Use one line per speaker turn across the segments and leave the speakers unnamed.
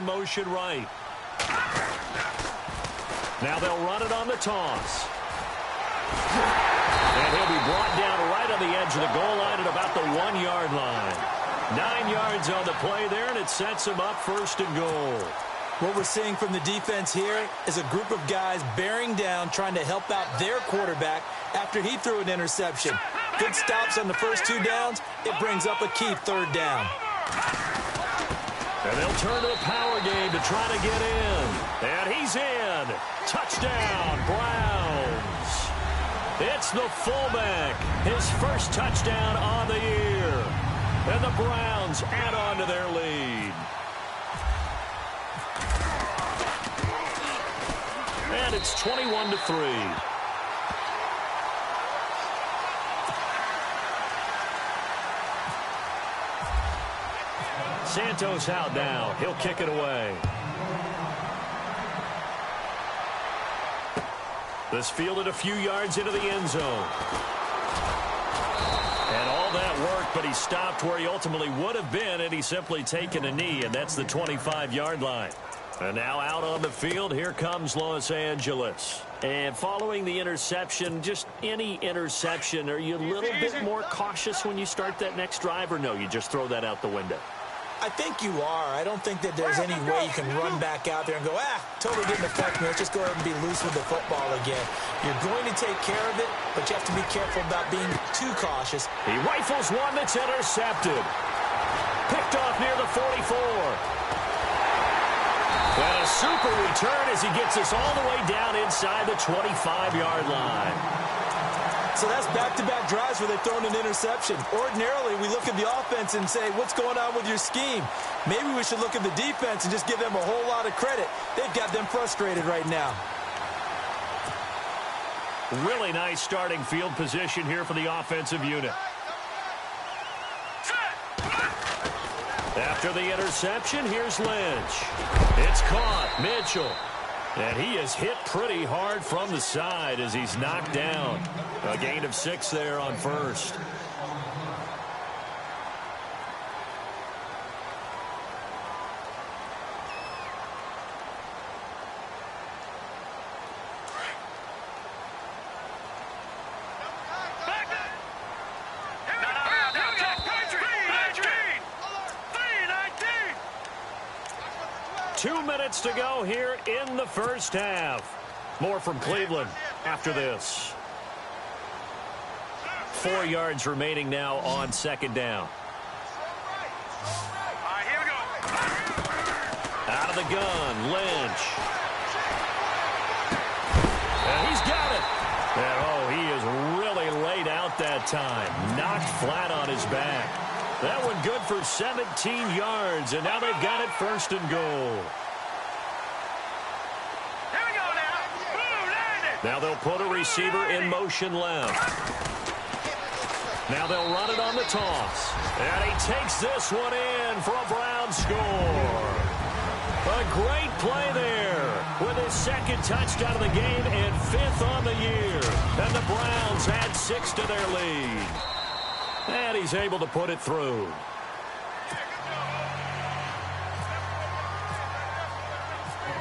in motion right. Now they'll run it on the toss. And he'll be brought down right on the edge of the goal line at about the 1-yard line. 9 yards on the play there, and it sets him up first and goal.
What we're seeing from the defense here is a group of guys bearing down, trying to help out their quarterback after he threw an interception. Good stops on the first 2 downs. It brings up a key 3rd down.
And they'll turn to the power game to try to get in. And he's in. Touchdown, Browns. It's the fullback. His first touchdown on the year. And the Browns add on to their lead. And it's 21-3. Santos out now. He'll kick it away. This fielded a few yards into the end zone. And all that work, but he stopped where he ultimately would have been had he simply taken a knee, and that's the 25-yard line. And now out on the field, here comes Los Angeles. And following the interception, just any interception, are you a little bit more cautious when you start that next drive, or no, you just throw that out the window?
I think you are. I don't think that there's any way you can run back out there and go, totally didn't affect me. Let's just go ahead and be loose with the football again. You're going to take care of it, but you have to be careful about being too cautious.
He rifles one that's intercepted. Picked off near the 44. And a super return as he gets us all the way down inside the 25-yard line.
So that's back-to-back drives where they've thrown an interception. Ordinarily, we look at the offense and say, what's going on with your scheme? Maybe we should look at the defense and just give them a whole lot of credit. They've got them frustrated right now.
Really nice starting field position here for the offensive unit. After the interception, here's Lynch. It's caught. Mitchell. And he is hit pretty hard from the side as he's knocked down. A gain of 6 there on first. Two minutes to go here in the first half. More from Cleveland after this. 4 yards remaining now on second down.
Here we go.
Out of the gun, Lynch. And he's got it. And he is really laid out that time. Knocked flat on his back. That one good for 17 yards, and now they've got it first and goal.
Here we go now. Boom,
now they'll put a receiver in motion left. Now they'll run it on the toss. And he takes this one in for a Brown score. A great play there with his second touchdown of the game and 5th on the year. And the Browns add 6 to their lead. And he's able to put it through.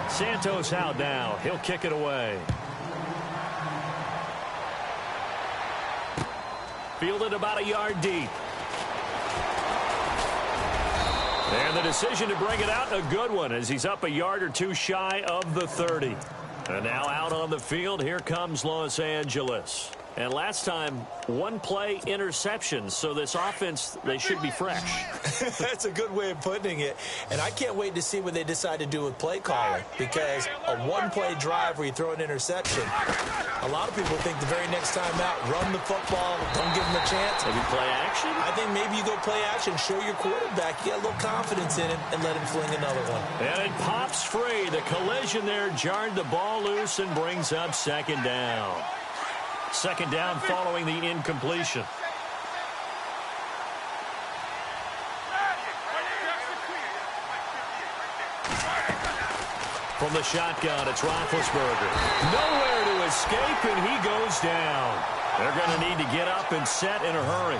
Santos out now. He'll kick it away. Fielded about a yard deep. And the decision to bring it out, a good one, as he's up a yard or two shy of the 30. And now out on the field, here comes Los Angeles. And last time, one play interception, so this offense, they should be fresh.
That's a good way of putting it. And I can't wait to see what they decide to do with play calling, because a one-play drive where you throw an interception, a lot of people think the very next time out, run the football, don't give them a chance.
Maybe play action?
I think maybe you go play action, show your quarterback, you get a little confidence in him, and let him fling another one.
And it pops free. The collision there jarred the ball loose and brings up second down. Second down following the incompletion. From the shotgun, it's Roethlisberger. Nowhere to escape, and he goes down. They're going to need to get up and set in a hurry.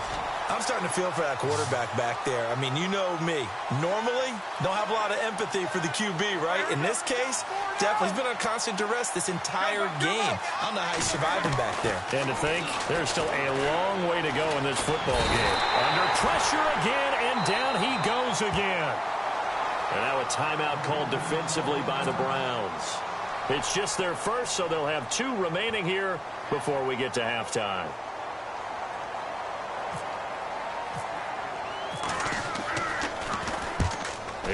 I'm starting to feel for that quarterback back there. I mean, you know me. Normally, don't have a lot of empathy for the QB, right? In this case, definitely. He's been on constant duress this entire game. I don't know how he's surviving back there.
And to think, there's still a long way to go in this football game. Under pressure again, and down he goes again. And now a timeout called defensively by the Browns. It's just their first, so they'll have 2 remaining here before we get to halftime.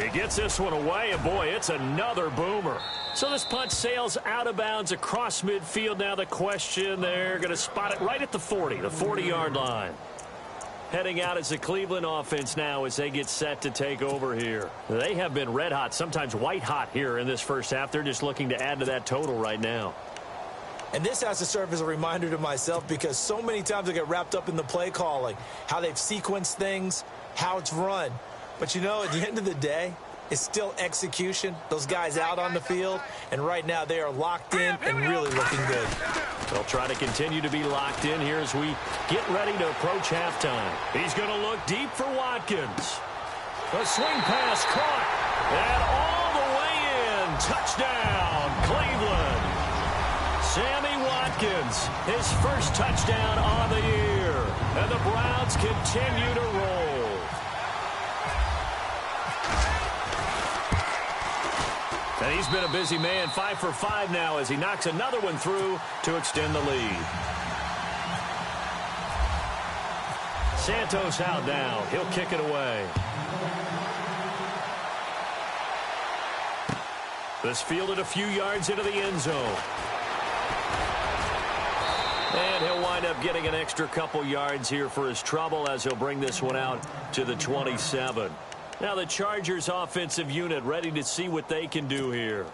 He gets this one away, and boy, it's another boomer. So this punt sails out of bounds across midfield. Now the question, they're going to spot it right at the 40-yard line. Heading out is the Cleveland offense now as they get set to take over here. They have been red hot, sometimes white hot here in this first half. They're just looking to add to that total right now.
And this has to serve as a reminder to myself because so many times I get wrapped up in the play calling, how they've sequenced things, how it's run. But, you know, at the end of the day, it's still execution. Those guys out on the field, and right now they are locked in and really looking good.
They'll try to continue to be locked in here as we get ready to approach halftime. He's going to look deep for Watkins. The swing pass caught, and all the way in. Touchdown, Cleveland. Sammy Watkins, his first touchdown on the year. And the Browns continue to roll. And he's been a busy man, 5 for 5 now as he knocks another one through to extend the lead. Santos out now. He'll kick it away. This fielded a few yards into the end zone. And he'll wind up getting an extra couple yards here for his trouble as he'll bring this one out to the 27. Now the Chargers offensive unit ready to see what they can do here.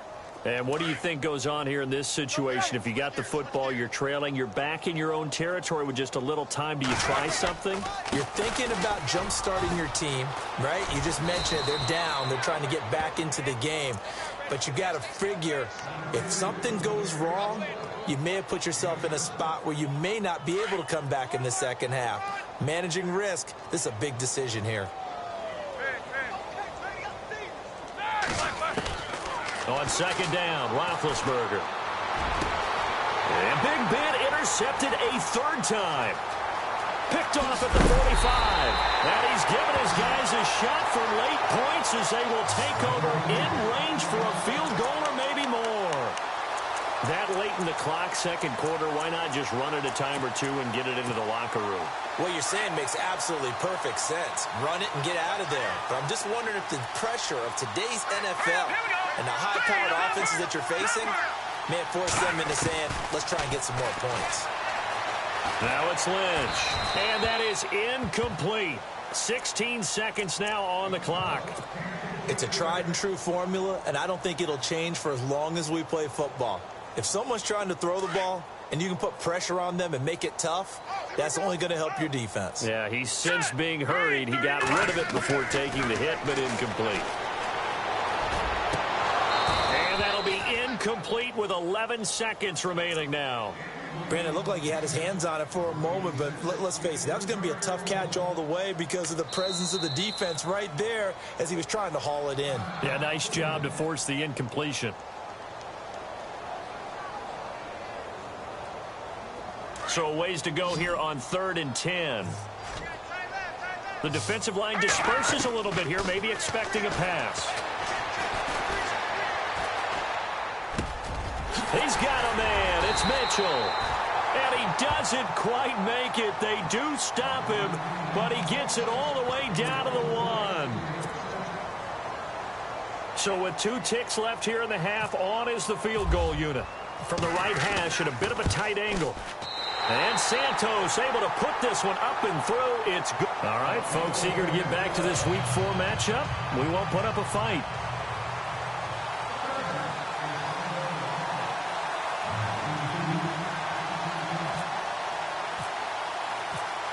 And what do you think goes on here in this situation? If you got the football, you're trailing, you're back in your own territory with just a little time. Do you try something?
You're thinking about jump-starting your team, right? You just mentioned it. They're down. They're trying to get back into the game. But you got to figure if something goes wrong, you may have put yourself in a spot where you may not be able to come back in the second half. Managing risk, this is a big decision here.
On second down, Roethlisberger. And Big Ben intercepted a third time. Picked off at the 45. And he's given his guys a shot for late points as they will take over in range for a field goal or maybe more. That late in the clock, second quarter, why not just run it a time or two and get it into the locker room?
What you're saying makes absolutely perfect sense. Run it and get out of there. But I'm just wondering if the pressure of today's NFL and the high-powered offenses that you're facing may force them into saying, let's try and get some more points.
Now it's Lynch. And that is incomplete. 16 seconds now on the clock.
It's a tried-and-true formula, and I don't think it'll change for as long as we play football. If someone's trying to throw the ball and you can put pressure on them and make it tough, that's only going to help your defense.
Yeah, he's since being hurried. He got rid of it before taking the hit, but incomplete. And that'll be incomplete with 11 seconds remaining now.
Brandon, it looked like he had his hands on it for a moment, but let's face it, that was going to be a tough catch all the way because of the presence of the defense right there as he was trying to haul it in.
Yeah, nice job to force the incompletion. So a ways to go here on 3rd and 10. The defensive line disperses a little bit here, maybe expecting a pass. He's got a man. It's Mitchell. And he doesn't quite make it. They do stop him, but he gets it all the way down to the 1. So with 2 ticks left here in the half, on is the field goal unit. From the right hash at a bit of a tight angle. And Santos able to put this one up and through. It's good. All right, folks, eager to get back to this Week 4 matchup. We won't put up a fight.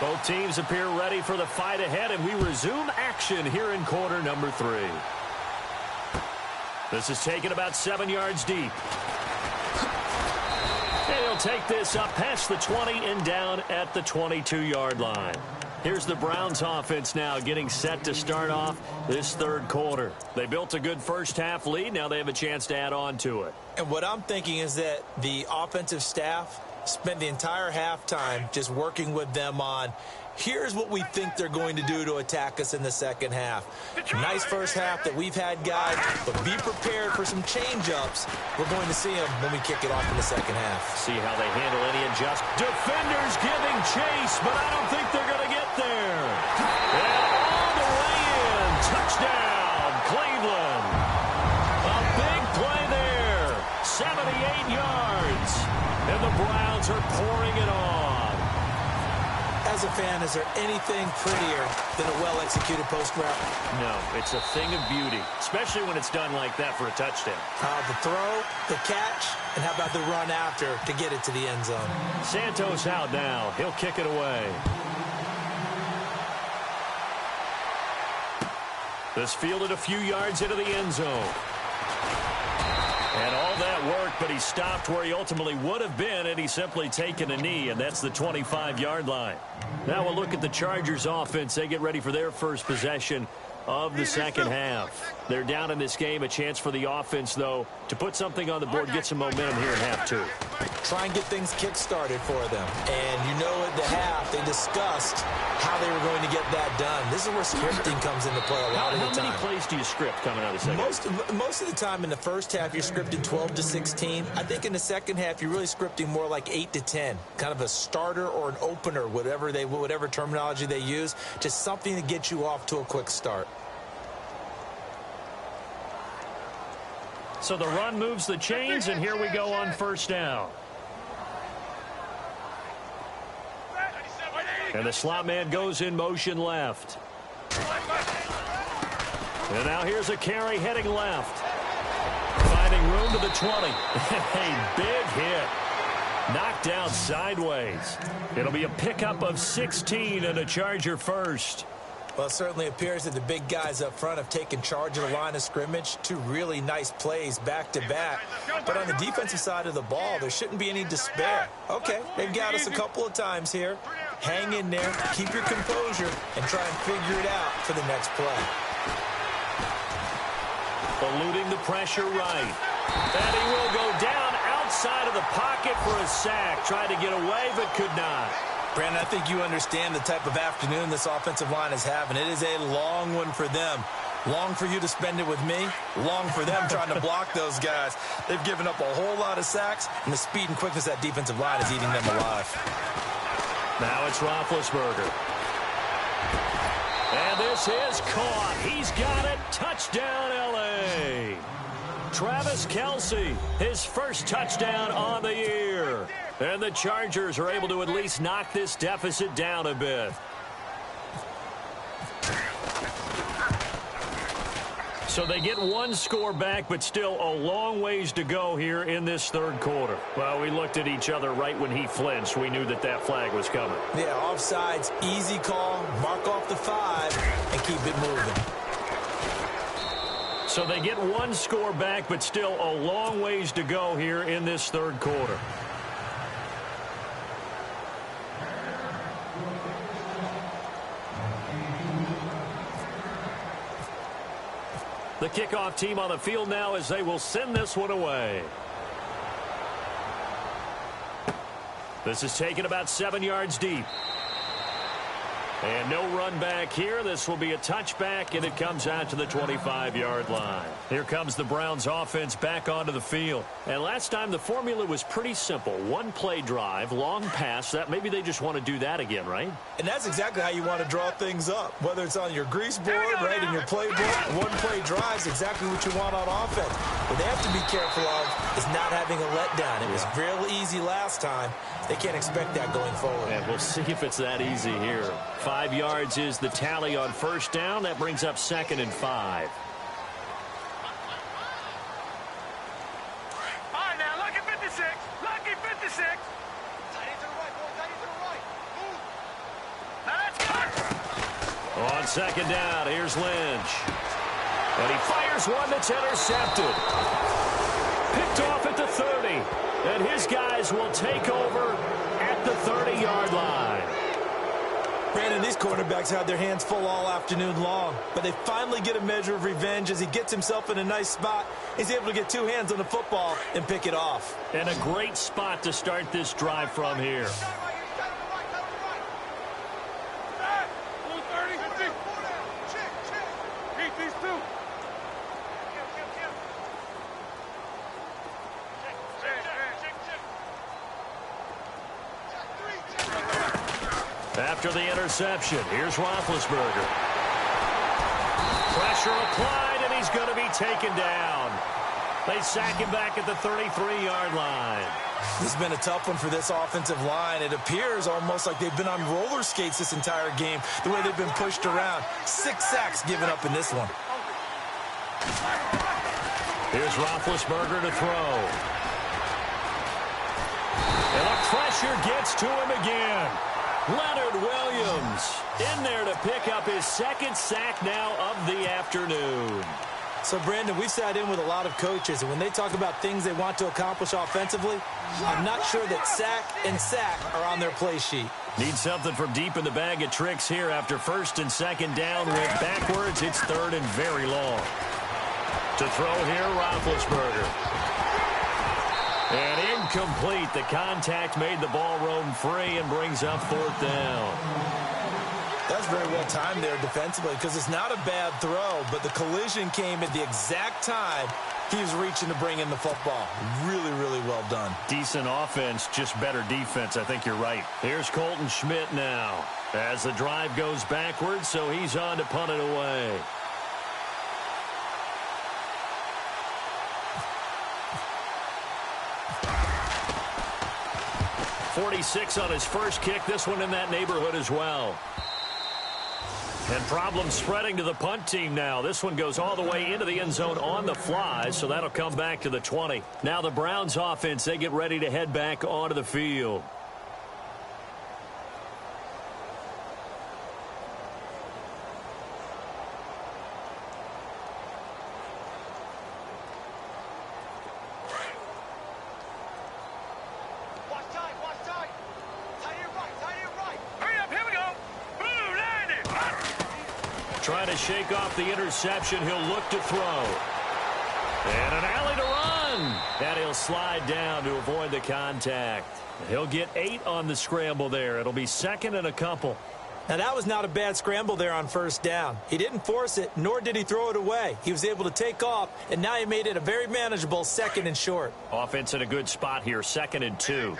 Both teams appear ready for the fight ahead, and we resume action here in quarter number 3. This is taken about 7 yards deep. And he'll take this up past the 20 and down at the 22-yard line. Here's the Browns offense now getting set to start off this third quarter. They built a good first-half lead. Now they have a chance to add on to it.
And what I'm thinking is that the offensive staff spent the entire halftime just working with them on, here's what we think they're going to do to attack us in the second half. Nice first half that we've had, guys, but be prepared for some change-ups. We're going to see them when we kick it off in the second half.
See how they handle any adjustment. Defenders giving chase, but I don't think they're going to get there. And all the way in. Touchdown, Cleveland. A big play there. 78 yards. And the Browns are pouring it on.
As a fan, is there anything prettier than a well-executed post route?
No, it's a thing of beauty, especially when it's done like that for a touchdown.
The throw, the catch, and how about the run after to get it to the end zone?
Santos out now. He'll kick it away. This fielded a few yards into the end zone. And all that work, but he stopped where he ultimately would have been, and he's simply taken a knee, and that's the 25-yard line. Now we'll look at the Chargers offense. They get ready for their first possession of the second half. They're down in this game. A chance for the offense, though, to put something on the board, get some momentum here in half two.
Try and get things kick-started for them. And you know at the half, they discussed how they were going to get that done. This is where scripting comes into play a lot of the time.
How many plays do you script coming out of the second half?
Most of the time in the first half, you're scripting 12 to 16. I think in the second half, you're really scripting more like 8 to 10. Kind of a starter or an opener, whatever terminology they use. Just something to get you off to a quick start.
So the run moves the chains, and here we go on first down. And the slot man goes in motion left. And now here's a carry heading left. Finding room to the 20. A big hit. Knocked down sideways. It'll be a pickup of 16 and a Charger first.
Well, it certainly appears that the big guys up front have taken charge of the line of scrimmage. Two really nice plays back-to-back. But on the defensive side of the ball, there shouldn't be any despair. Okay, they've got us a couple of times here. Hang in there, keep your composure, and try and figure it out for the next play.
Eluding the pressure right. And he will go down outside of the pocket for a sack. Tried to get away, but could not.
Brandon, I think you understand the type of afternoon this offensive line is having. It is a long one for them. Long for you to spend it with me. Long for them trying to block those guys. They've given up a whole lot of sacks, and the speed and quickness of that defensive line is eating them alive.
Now it's Roethlisberger. And this is caught. He's got it. Touchdown, L.A. Travis Kelce, his first touchdown on the year. And the Chargers are able to at least knock this deficit down a bit. So they get one score back, but still a long ways to go here in this third quarter. Well, we looked at each other right when he flinched. We knew that that flag was coming.
Yeah, offsides, easy call, mark off the 5, and keep it moving.
So they get one score back, but still a long ways to go here in this third quarter. The kickoff team on the field now as they will send this one away. This is taken about 7 yards deep. And no run back here. This will be a touchback, and it comes out to the 25-yard line. Here comes the Browns offense back onto the field. And last time the formula was pretty simple. One play drive, long pass. That maybe they just want to do that again, right?
And that's exactly how you want to draw things up. Whether it's on your grease board, right, in your playbook, one play drive is exactly what you want on offense. What they have to be careful of is not having a letdown. It was real easy last time. They can't expect that going forward.
And we'll see if it's that easy here. 5 yards is the tally on first down. That brings up 2nd and 5.
All right, now, lucky 56. Lucky 56. Now, that's good.
On second down, here's Lynch. And he fires one that's intercepted. Picked off at the 30. And his guys will take over at the 30-yard line.
Brandon, these quarterbacks had their hands full all afternoon long, but they finally get a measure of revenge as he gets himself in a nice spot. He's able to get two hands on the football and pick it off.
And a great spot to start this drive from here. After the interception, here's Roethlisberger. Pressure applied, and he's going to be taken down. They sack him back at the 33-yard line.
This has been a tough one for this offensive line. It appears almost like they've been on roller skates this entire game, the way they've been pushed around. 6 sacks given up in this one.
Here's Roethlisberger to throw. And the pressure gets to him again. Leonard Williams in there to pick up his second sack now of the afternoon.
So, Brandon, we've sat in with a lot of coaches, and when they talk about things they want to accomplish offensively, I'm not sure that sack and sack are on their play sheet.
Need something from deep in the bag of tricks here after first and second down. Went backwards. It's third and very long. To throw here, Roethlisberger. And incomplete. The contact made the ball roam free and brings up fourth down.
That's very well timed there defensively because it's not a bad throw, but the collision came at the exact time he was reaching to bring in the football. Really, really well done.
Decent offense, just better defense. I think you're right. Here's Colton Schmidt now as the drive goes backwards, so he's on to punt it away. .46 on his first kick. This one in that neighborhood as well. And problems spreading to the punt team now. This one goes all the way into the end zone on the fly, so that'll come back to the 20. Now the Browns offense, they get ready to head back onto the field. Trying to shake off the interception. He'll look to throw. And an alley to run. And he'll slide down to avoid the contact. He'll get 8 on the scramble there. It'll be second and a couple.
Now, that was not a bad scramble there on first down. He didn't force it, nor did he throw it away. He was able to take off, and now he made it a very manageable second and short.
Offense in a good spot here, second and 2.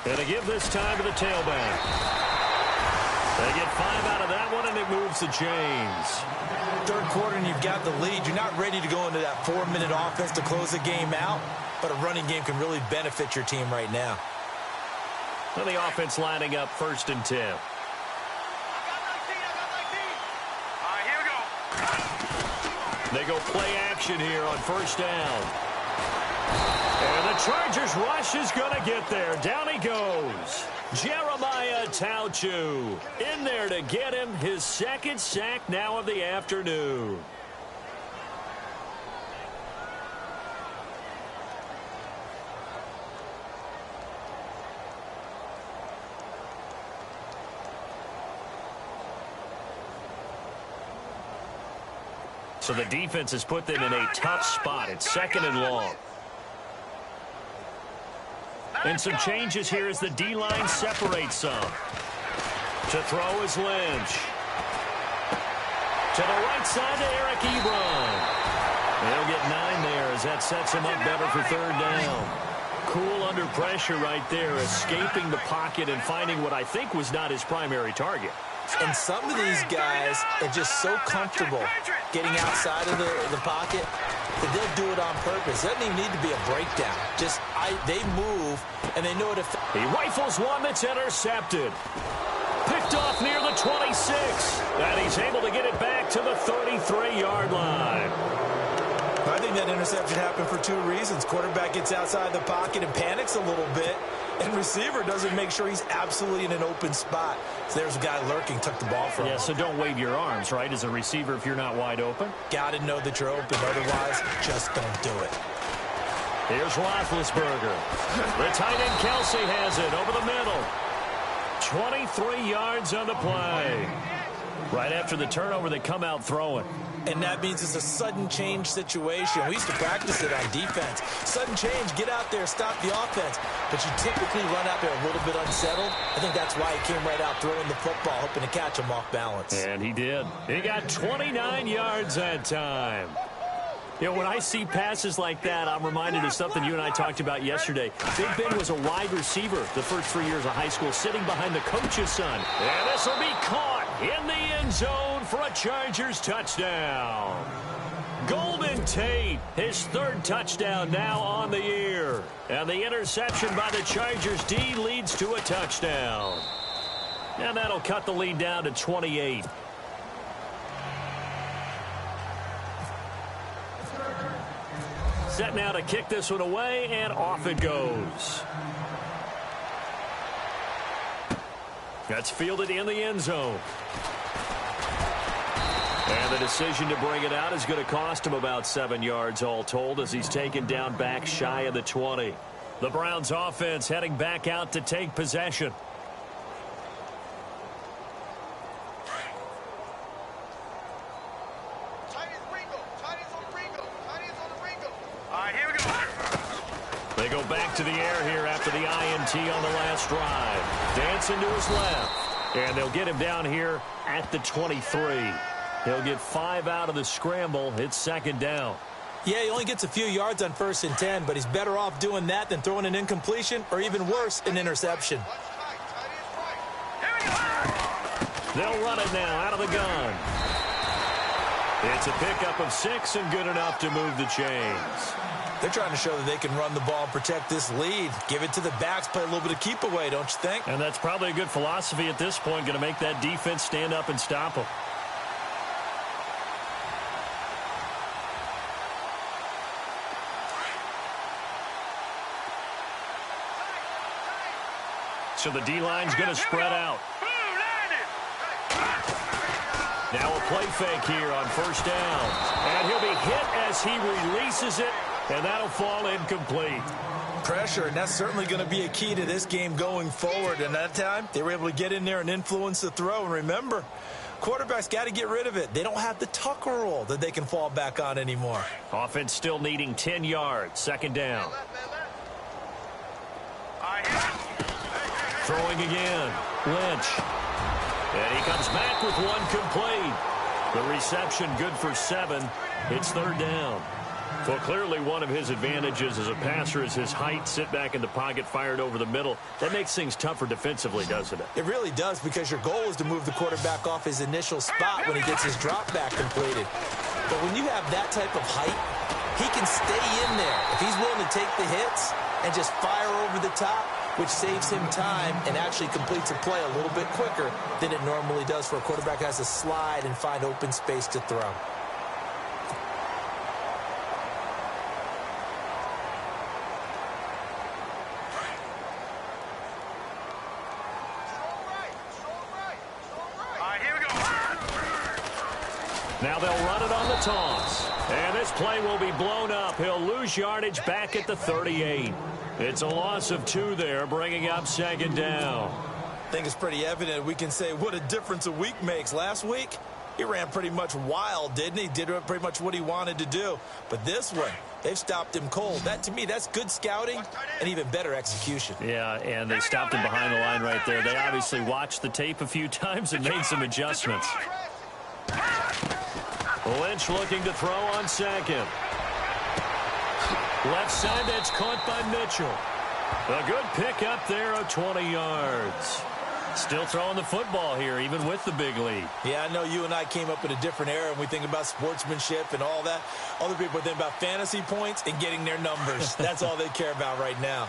And they give this time to the tailback. They get 5 out of that one, and it moves the chains.
Third quarter, and you've got the lead. You're not ready to go into that 4-minute offense to close the game out, but a running game can really benefit your team right now.
And the offense lining up first and 10.
All right, here we go.
They go play action here on first down. And the Chargers rush is going to get there. Down he goes. Jeremiah Tauchu in there to get him his second sack now of the afternoon. So the defense has put them in a tough spot. It's second and long. And some changes here as the D-line separates some. To throw is Lynch. To the right side to Eric Ebron. They'll get 9 there as that sets him up better for third down. Cool under pressure right there, escaping the pocket and finding what I think was not his primary target.
And some of these guys are just so comfortable getting outside of the pocket that they'll do it on purpose. It doesn't even need to be a breakdown. Just they move, and they know it.
He rifles one that's intercepted. Picked off near the 26. And he's able to get it back to the 33-yard line.
I think that interception happened for two reasons. Quarterback gets outside the pocket and panics a little bit, and receiver doesn't make sure he's absolutely in an open spot. So there's a guy lurking, took the ball from him.
Yeah, so don't wave your arms, right, as a receiver if you're not wide open.
Got to know that you're open. Otherwise, just don't do it.
Here's Roethlisberger. The tight end Kelsey has it over the middle. 23 yards on the play. Right after the turnover, they come out throwing.
And that means it's a sudden change situation. We used to practice it on defense. Sudden change, get out there, stop the offense. But you typically run out there a little bit unsettled. I think that's why he came right out throwing the football, hoping to catch him off balance.
And he did. He got 29 yards that time. You know, when I see passes like that, I'm reminded of something you and I talked about yesterday. Big Ben was a wide receiver the first 3 years of high school, sitting behind the coach's son. And this will be caught in the end zone for a Chargers touchdown. Golden Tate, his third touchdown now on the year. And the interception by the Chargers D leads to a touchdown. And that'll cut the lead down to 28. Set now to kick this one away, and off it goes. That's fielded in the end zone. And the decision to bring it out is going to cost him about 7 yards all told as he's taken down back shy of the 20. The Browns offense heading back out to take possession. They go back to the air here after the INT on the last drive. Dancing to his left. And they'll get him down here at the 23. He'll get 5 out of the scramble. It's second down.
Yeah, he only gets a few yards on 1st and 10, but he's better off doing that than throwing an incompletion or even worse, an interception.
They'll run it now out of the gun. It's a pickup of 6 and good enough to move the chains.
They're trying to show that they can run the ball and protect this lead. Give it to the backs, play a little bit of keep away, don't you think?
And that's probably a good philosophy at this point, going to make that defense stand up and stop them. So the D-line's going to spread out. Now a play fake here on 1st down. And he'll be hit as he releases it. And that'll fall incomplete.
Pressure, and that's certainly going to be a key to this game going forward. And that time, they were able to get in there and influence the throw. And remember, quarterbacks got to get rid of it. They don't have the Tucker rule that they can fall back on anymore.
Offense still needing 10 yards. Second down. Throwing again. Lynch. And he comes back with one complete. The reception good for 7. It's 3rd down. Well, clearly one of his advantages as a passer is his height. Sit back in the pocket, fired over the middle. That makes things tougher defensively, doesn't it?
It really does, because your goal is to move the quarterback off his initial spot when he gets his drop back completed. But when you have that type of height, he can stay in there. If he's willing to take the hits and just fire over the top, which saves him time and actually completes a play a little bit quicker than it normally does for a quarterback who has to slide and find open space to throw.
Now they'll run it on the toss. And this play will be blown up. He'll lose yardage back at the 38. It's a loss of 2 there, bringing up 2nd down.
I think it's pretty evident. We can say what a difference a week makes. Last week, he ran pretty much wild, didn't he? Did pretty much what he wanted to do. But this one, they've stopped him cold. That, to me, that's good scouting and even better execution.
Yeah, and they stopped him behind the line right there. They obviously watched the tape a few times and made some adjustments. Lynch looking to throw on 2nd. Left side, that's caught by Mitchell. A good pickup there of 20 yards. Still throwing the football here, even with the big lead.
Yeah, I know you and I came up in a different era, and we think about sportsmanship and all that. Other people think about fantasy points and getting their numbers. That's all they care about right now.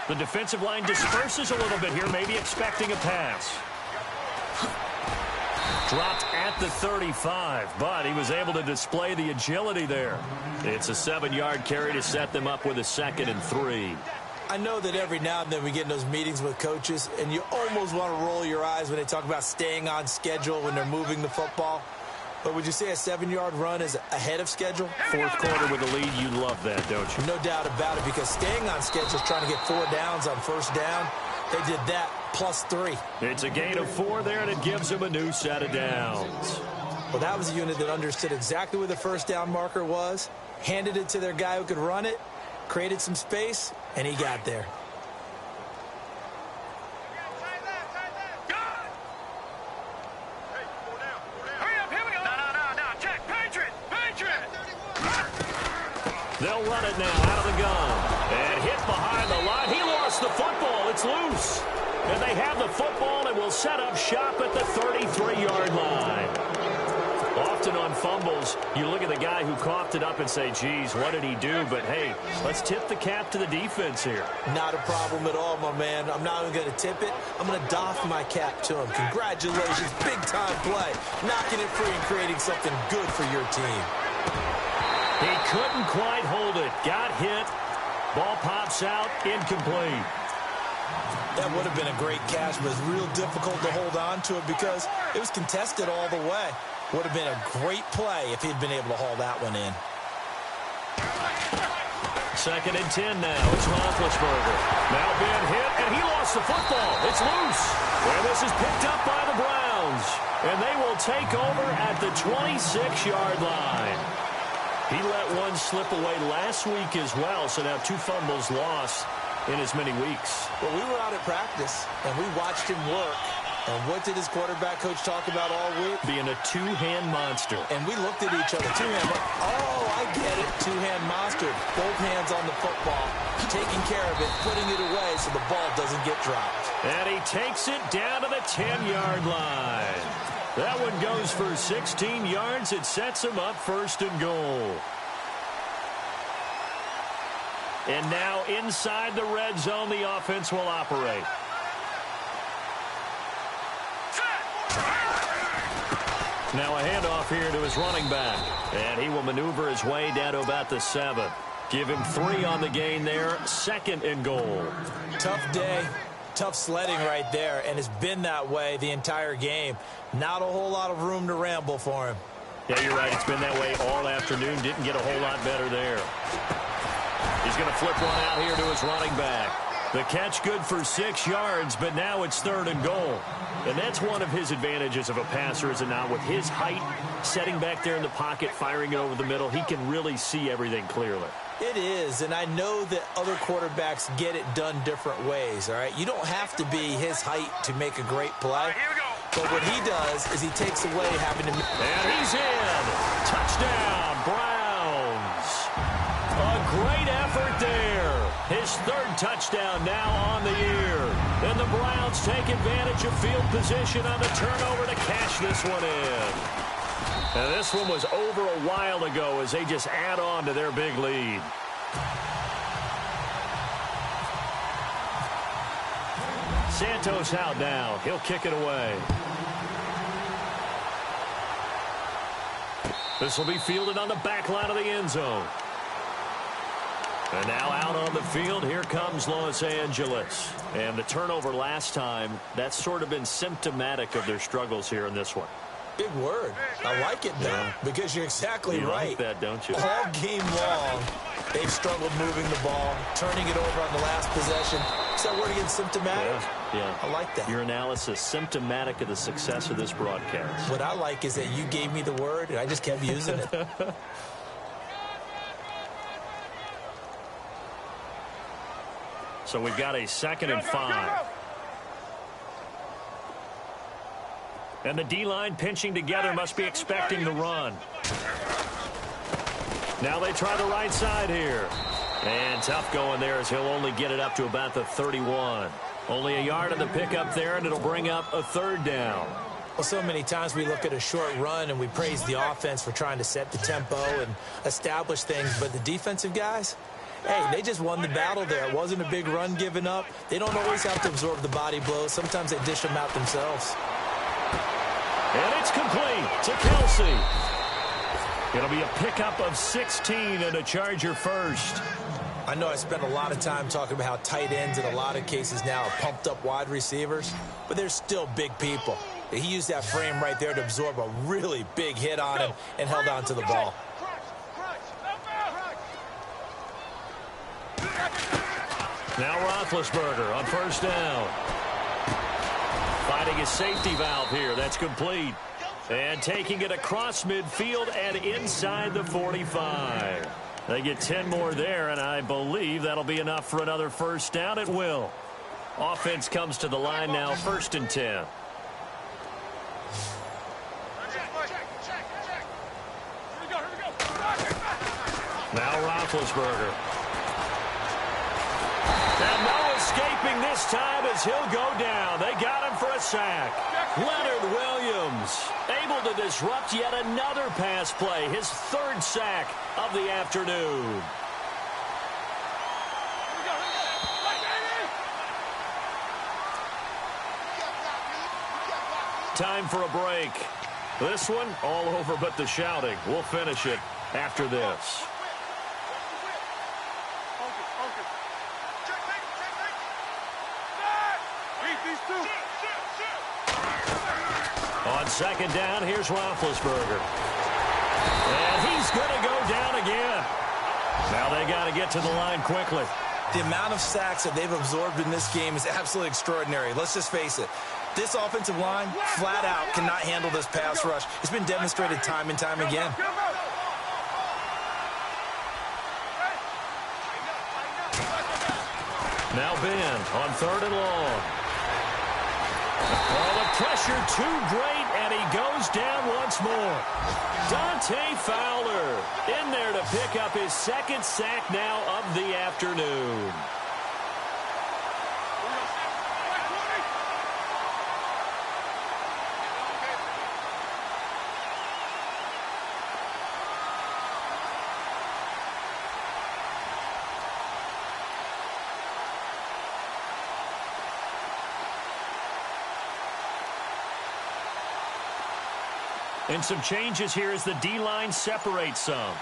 The defensive line disperses a little bit here, maybe expecting a pass. Dropped at the 35, but he was able to display the agility there. It's a 7-yard carry to set them up with a 2nd and 3.
I know that every now and then we get in those meetings with coaches, and you almost want to roll your eyes when they talk about staying on schedule when they're moving the football. But would you say a 7-yard run is ahead of schedule?
Fourth quarter with the lead, you love that, don't you?
No doubt about it, because staying on schedule is trying to get 4 downs on first down. They did that plus 3.
It's a gain of 4 there, and it gives them a new set of downs.
Well, that was a unit that understood exactly where the first down marker was, handed it to their guy who could run it, created some space, and he got there.
They'll run it now out of the gun. And hit behind the line. He lost the football. It's loose. And they have the football and will set up shop at the 33-yard line. Often on fumbles, you look at the guy who coughed it up and say, geez, what did he do? But, hey, let's tip the cap to the defense here.
Not a problem at all, my man. I'm not even going to tip it. I'm going to doff my cap to him. Congratulations. Big-time play. Knocking it free and creating something good for your team.
He couldn't quite hold it. Got hit. Ball pops out. Incomplete.
That would have been a great catch, but it's real difficult to hold on to it because it was contested all the way. Would have been a great play if he'd been able to haul that one in.
2nd and 10 now. It's Roethlisberger. Now being hit, and he lost the football. It's loose. And this is picked up by the Browns. And they will take over at the 26-yard line. He let one slip away last week as well, so now 2 fumbles lost in as many weeks.
Well, we were out at practice, and we watched him work. And what did his quarterback coach talk about all week?
Being a 2-hand monster.
And we looked at each other. 2-hand. Oh, I get it. 2-hand monster. Both hands on the football, taking care of it, putting it away so the ball doesn't get dropped.
And he takes it down to the 10-yard line. That one goes for 16 yards. It sets him up 1st and goal. And now inside the red zone, the offense will operate. Now a handoff here to his running back. And he will maneuver his way down to about the 7. Give him 3 on the gain there. 2nd and goal.
Tough day. Tough sledding right there, and it's been that way the entire game. Not a whole lot of room to ramble for him.
Yeah, you're right. It's been that way all afternoon. Didn't get a whole lot better there. He's going to flip one out here to his running back. The catch good for 6 yards, but now it's 3rd and goal. And that's one of his advantages of a passer, is it not? With his height, setting back there in the pocket, firing it over the middle, he can really see everything clearly.
It is, and I know that other quarterbacks get it done different ways, all right? You don't have to be his height to make a great play.
Here we go.
But what he does is he takes away having to...
And he's in. Touchdown, Browns. A great effort there. His 3rd touchdown now on the year. And the Browns take advantage of field position on the turnover to cash this one in. And this one was over a while ago as they just add on to their big lead. Santos out now. He'll kick it away. This will be fielded on the back line of the end zone. And now out on the field, here comes Los Angeles. And the turnover last time, that's sort of been symptomatic of their struggles here in this one.
Big word. I like it, though, because you're exactly right.
You like that, don't you?
All game long, they've struggled moving the ball, turning it over on the last possession. Is that word again, symptomatic?
Yeah.
I like that.
Your analysis, symptomatic of the success of this broadcast.
What I like is that you gave me the word, and I just kept using it.
So we've got a 2nd and 5. And the D-line pinching together, must be expecting the run. Now they try the right side here. And tough going there as he'll only get it up to about the 31. Only a yard of the pickup there, and it'll bring up a 3rd down.
Well, so many times we look at a short run and we praise the offense for trying to set the tempo and establish things, but the defensive guys, hey, they just won the battle there. It wasn't a big run given up. They don't always have to absorb the body blows. Sometimes they dish them out themselves.
And it's complete to Kelsey. It'll be a pickup of 16 and a Charger first.
I know I spent a lot of time talking about how tight ends in a lot of cases now are pumped up wide receivers, but they're still big people. He used that frame right there to absorb a really big hit on him and held on to the ball.
Now Roethlisberger on first down. Finding his safety valve here. That's complete. And taking it across midfield and inside the 45. They get 10 more there, and I believe that'll be enough for another first down. It will. Offense comes to the line now, 1st and 10. Now Roethlisberger. And no escaping this time as he'll go down. They got him for a sack. Leonard Williams able to disrupt yet another pass play. His 3rd sack of the afternoon. Time for a break. This one all over but the shouting. We'll finish it after this. On 2nd down, here's Roethlisberger. And he's going to go down again. Now they got to get to the line quickly.
The amount of sacks that they've absorbed in this game is absolutely extraordinary. Let's just face it. This offensive line, flat out, cannot handle this pass rush. It's been demonstrated time and time again.
Now Ben on 3rd and long. Oh, the pressure too great, and he goes down once more. Dante Fowler in there to pick up his 2nd sack now of the afternoon. And some changes here as the D-line separates some.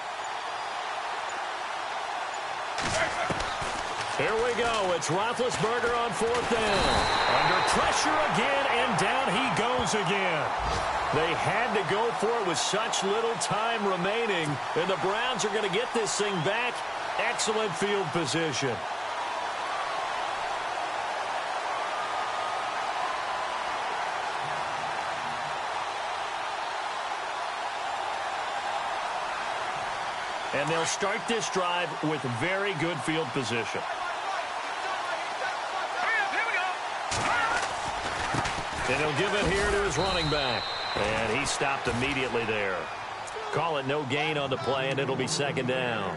Here we go. It's Roethlisberger on 4th down. Under pressure again, and down he goes again. They had to go for it with such little time remaining, and the Browns are going to get this thing back. Excellent field position. And they'll start this drive with very good field position. And he'll give it here to his running back. And he stopped immediately there. Call it no gain on the play, and it'll be 2nd down.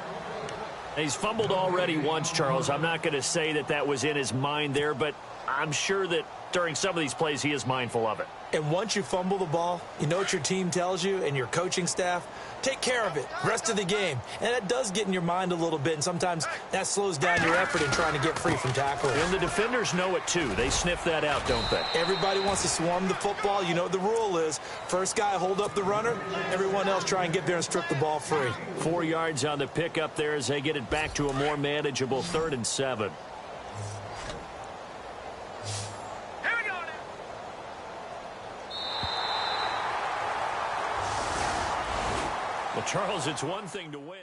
He's fumbled already once, Charles. I'm not going to say that that was in his mind there, but I'm sure that during some of these plays he is mindful of it.
And once you fumble the ball, you know what your team tells you and your coaching staff? Take care of it. Rest of the game. And that does get in your mind a little bit, and sometimes that slows down your effort in trying to get free from tackling.
And the defenders know it, too. They sniff that out, don't they?
Everybody wants to swarm the football. You know what the rule is. First guy hold up the runner. Everyone else try and get there and strip the ball free.
4 yards on the pickup there as they get it back to a more manageable 3rd and 7. Well, Charles, it's one thing to win.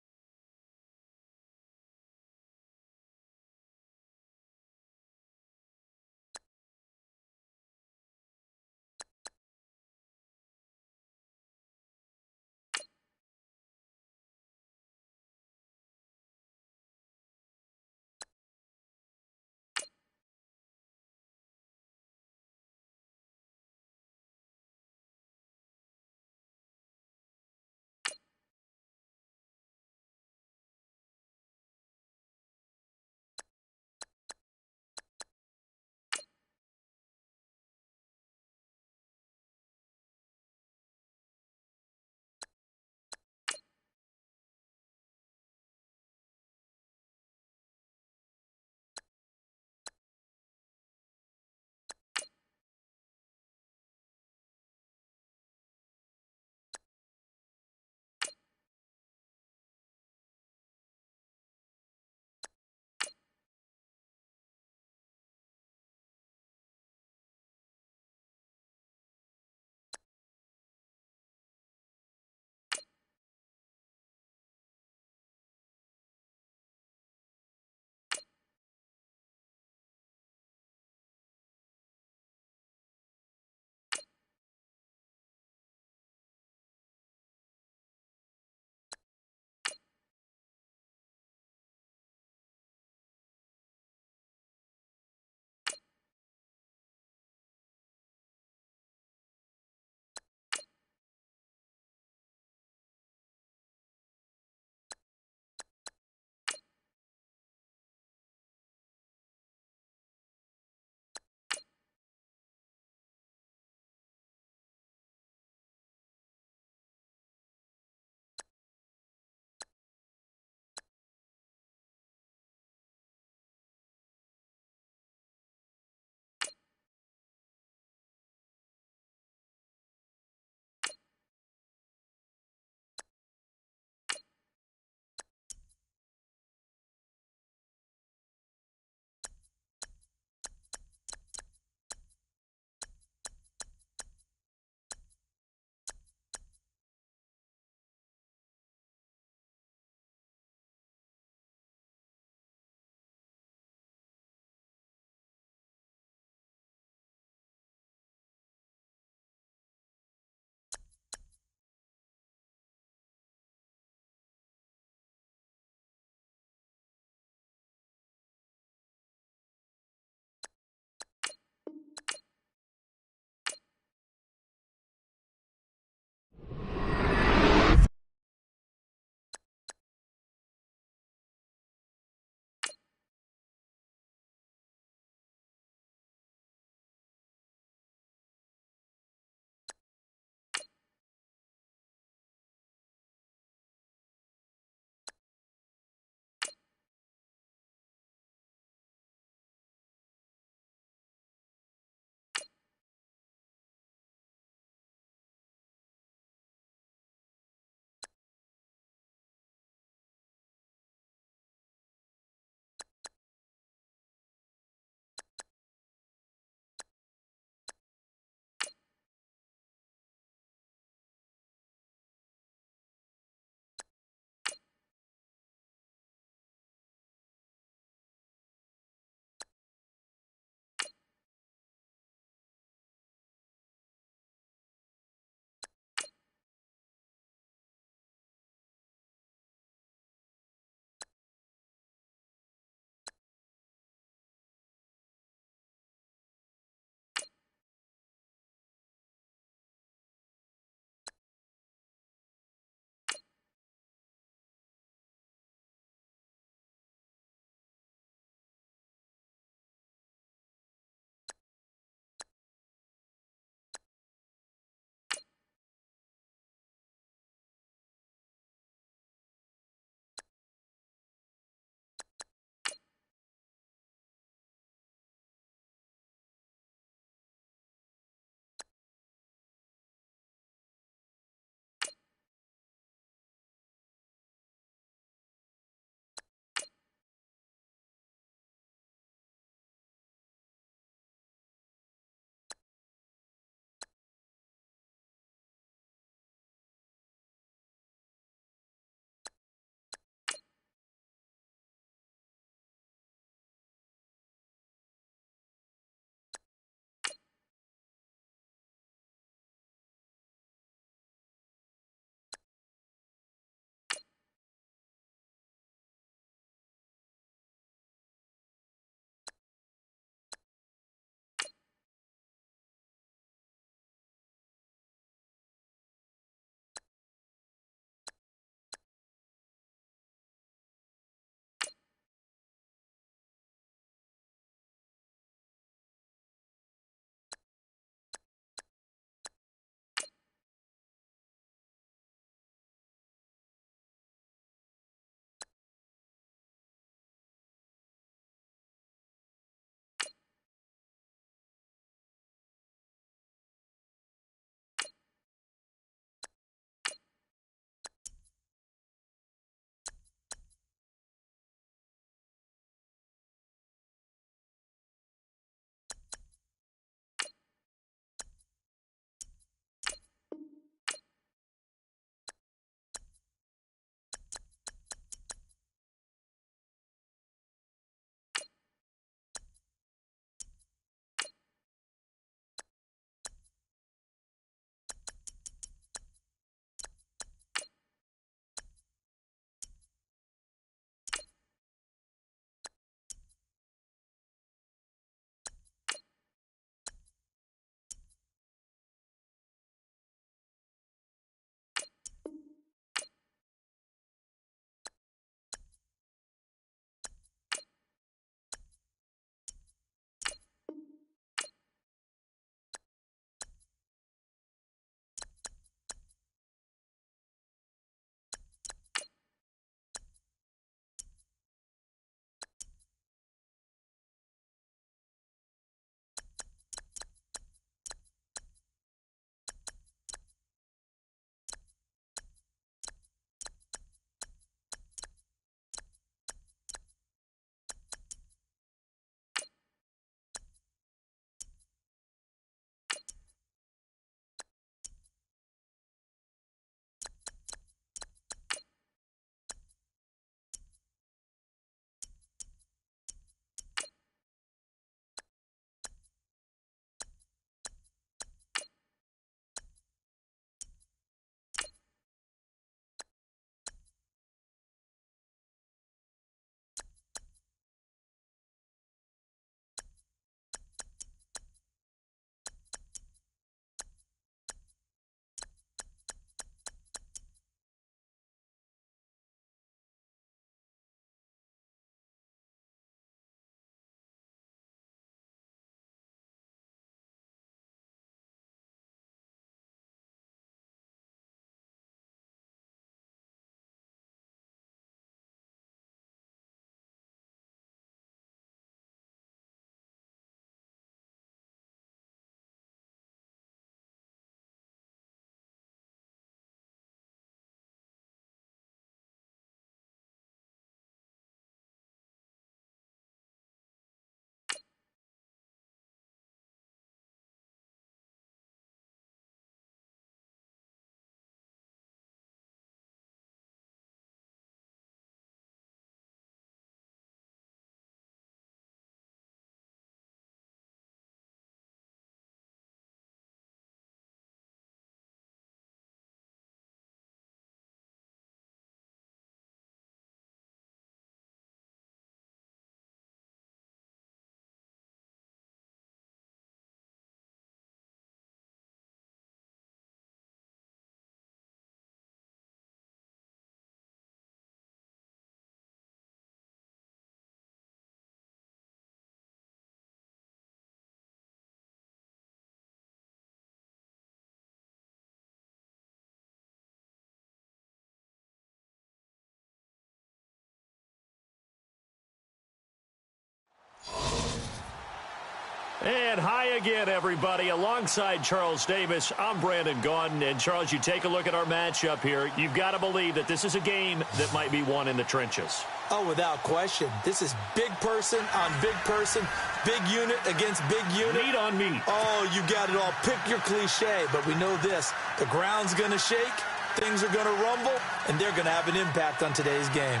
And hi again, everybody. Alongside Charles Davis, I'm Brandon Gaudin. And, Charles, you take a look at our matchup here. You've got to believe that this is a game that might be won in the trenches.
Oh, without question. This is big person on big person, big unit against big unit.
Meat on meat.
Oh, you got it all. Pick your cliche, but we know this. The ground's going to shake, things are going to rumble, and they're going to have an impact on today's game.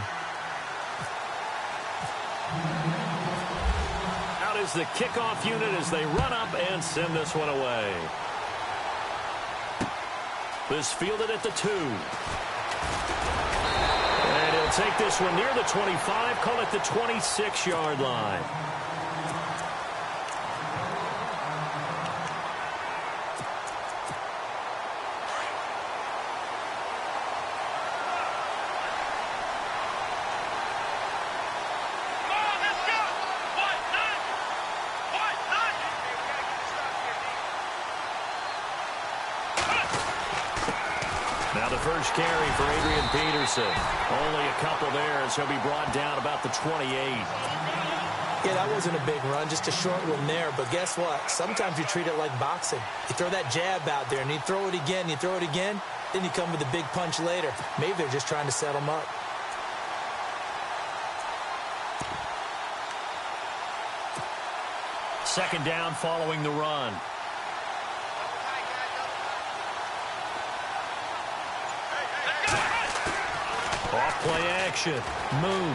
Out is the kickoff unit as they run up and send this one away. This fielded at the 2. And he'll take this one near the 25, call it the 26-yard line. Now the first carry for Adrian Peterson. Only a couple there as he'll be brought down about the 28.
Yeah, that wasn't a big run, just a short one there. But guess what? Sometimes you treat it like boxing. You throw that jab out there, and you throw it again, you throw it again, then you come with a big punch later. Maybe they're just trying to set him up.
Second down following the run. Off-play action. Moon.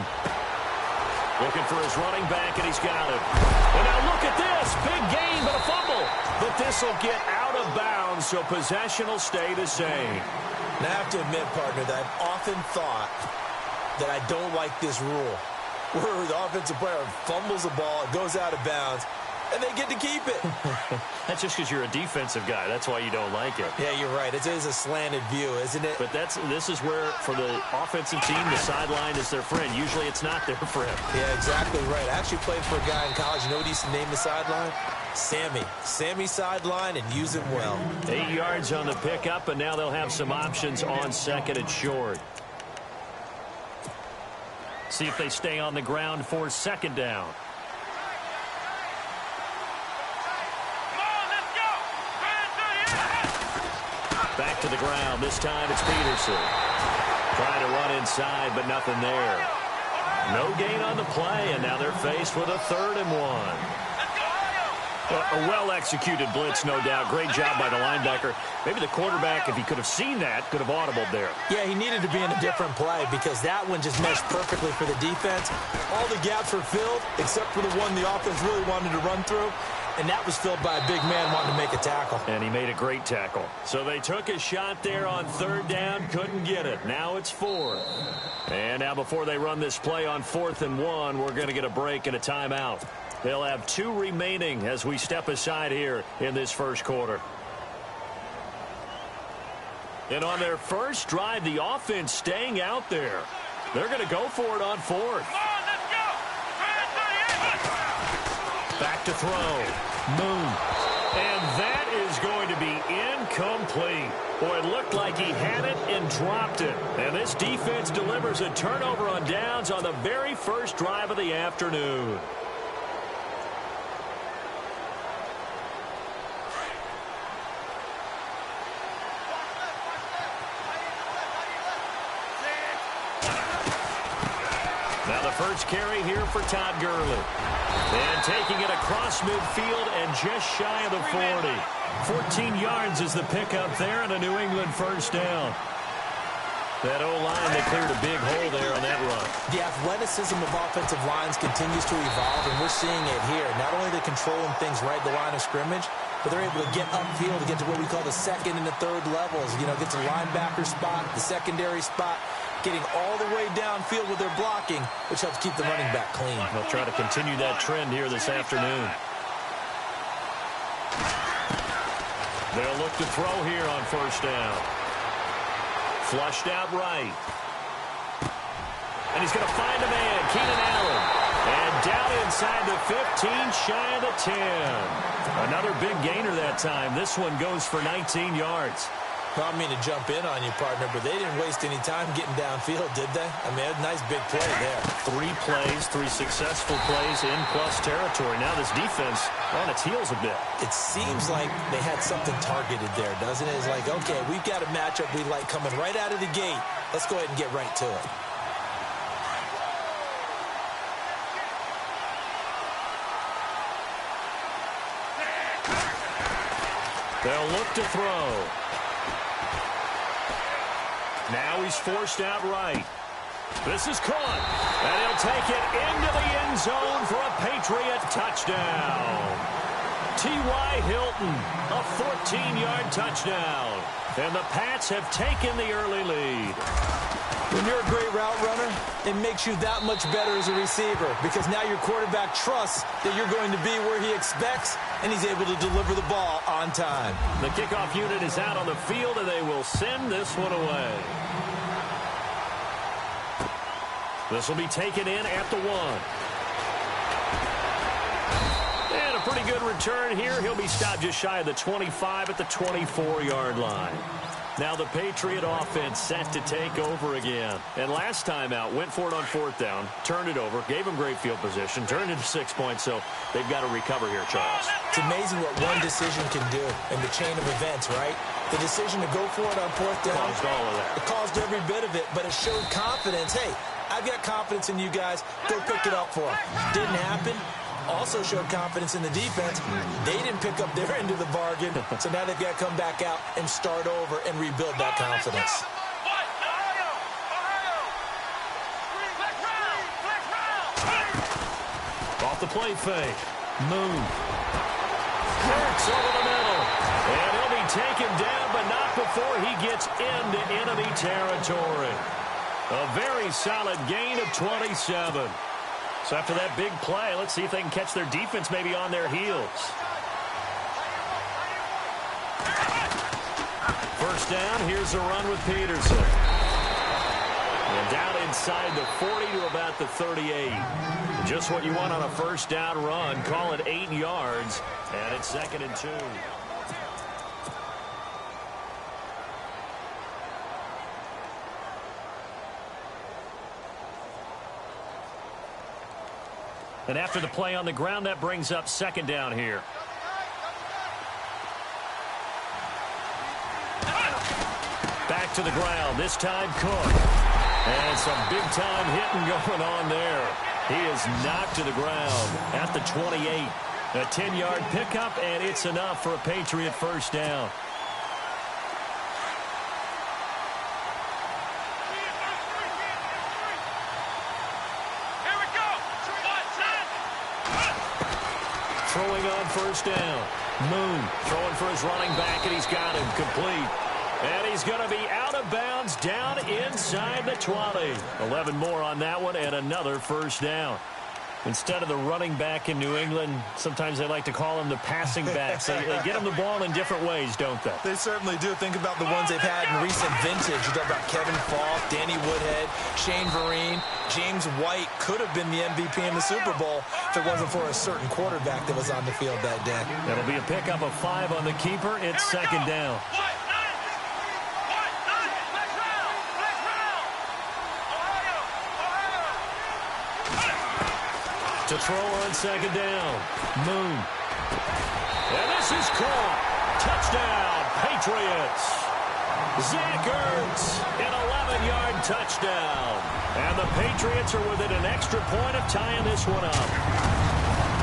Looking for his running back, and he's got it. And now look at this. Big gain, but a fumble. But this will get out of bounds, so possession will stay the same.
Now, I have to admit, partner, that I've often thought that I don't like this rule, where the offensive player fumbles the ball, it goes out of bounds, and they get to keep it.
That's just because you're a defensive guy. That's why you don't like it.
Yeah, you're right. It is a slanted view, isn't it?
But this is where, for the offensive team, the sideline is their friend. Usually it's not their friend.
Yeah, exactly right. I actually played for a guy in college. You know what he used to name the sideline? Sammy. Sammy sideline, and use him well.
8 yards on the pickup, and now they'll have some options on second and short. See if they stay on the ground for second down. Back to the ground. This time it's Peterson. Trying to run inside, but nothing there. No gain on the play, and now they're faced with a 3rd and 1. A well-executed blitz, no doubt. Great job by the linebacker. Maybe the quarterback, if he could have seen that, could have audibled there.
Yeah, he needed to be in a different play because that one just meshed perfectly for the defense. All the gaps were filled except for the one the offense really wanted to run through. And that was filled by a big man wanting to make a tackle.
And he made a great tackle. So they took a shot there on 3rd down, couldn't get it. Now it's 4th. And now before they run this play on 4th and 1, we're going to get a break and a timeout. They'll have 2 remaining as we step aside here in this first quarter. And on their first drive, the offense staying out there. They're going to go for it on 4th. Back to throw. Moon. And that is going to be incomplete. Boy, it looked like he had it and dropped it. And this defense delivers a turnover on downs on the very first drive of the afternoon. Now the first carry here for Todd Gurley. And taking it across midfield and just shy of the 40. 14 yards is the pickup there and a New England first down. That O-line, they cleared a big hole there on that run.
The athleticism of offensive lines continues to evolve, and we're seeing it here. Not only are they controlling things right at the line of scrimmage, but they're able to get upfield to get to what we call the 2nd and the 3rd levels. You know, get to the linebacker spot, the secondary spot, getting all the way downfield with their blocking, which helps keep the running back clean.
They'll try to continue that trend here this afternoon. They'll look to throw here on first down. Flushed out right. And he's going to find a man, Keenan Allen. And down inside the 15, shy of the 10. Another big gainer that time. This one goes for 19 yards.
Well, I don't mean to jump in on you, partner, but they didn't waste any time getting downfield, did they? I mean, a nice big play there.
3 plays, 3 successful plays in plus territory. Now this defense on its heels a bit.
It seems like they had something targeted there, doesn't it? It's like, okay, we've got a matchup we like coming right out of the gate. Let's go ahead and get right to it.
They'll look to throw. Now he's forced out right. This is caught. And he'll take it into the end zone for a Patriot touchdown. T.Y. Hilton, a 14-yard touchdown. And the Pats have taken the early lead.
When you're a great route runner, it makes you that much better as a receiver because now your quarterback trusts that you're going to be where he expects, and he's able to deliver the ball on time.
The kickoff unit is out on the field, and they will send this one away. This will be taken in at the 1. And a pretty good return here. He'll be stopped just shy of the 25 at the 24-yard line. Now the Patriot offense set to take over again. And last time out, went for it on 4th down, turned it over, gave them great field position, turned it to 6 points, so they've got to recover here, Charles.
It's amazing what one decision can do in the chain of events, right? The decision to go for it on 4th down.
Caused all of that.
It caused every bit of it, but it showed confidence. Hey, I've got confidence in you guys. Go pick it up for them. Didn't happen. Also showed confidence in the defense. They didn't pick up their end of the bargain, so now they've got to come back out and start over and rebuild that confidence.
Off the play fake. Moon. Works over the middle. And he'll be taken down, but not before he gets into enemy territory. A very solid gain of 27. So after that big play, let's see if they can catch their defense maybe on their heels. First down, here's a run with Peterson. And down inside the 40 to about the 38. Just what you want on a first down run. Call it 8 yards, and it's 2nd and 2. And after the play on the ground, that brings up 2nd down here. Back to the ground, this time Cook. And some big-time hitting going on there. He is knocked to the ground at the 28. A 10-yard pickup, and it's enough for a Patriot first down. Throwing on first down. Moon throwing for his running back, and he's got him complete. And he's going to be out of bounds down inside the 20. 11 more on that one, and another first down. Instead of the running back in New England, sometimes they like to call them the passing backs. They get them the ball in different ways, don't they?
They certainly do. Think about the ones they've had in recent vintage. You talk about Kevin Falk, Danny Woodhead, Shane Vereen. James White could have been the MVP in the Super Bowl if it wasn't for a certain quarterback that was on the field that day.
That'll be a pickup of 5 on the keeper. It's 2nd down. To throw on 2nd down. Moon. And this is caught. Touchdown, Patriots. Zach Ertz, an 11-yard touchdown. And the Patriots are within an extra point of tying this one up.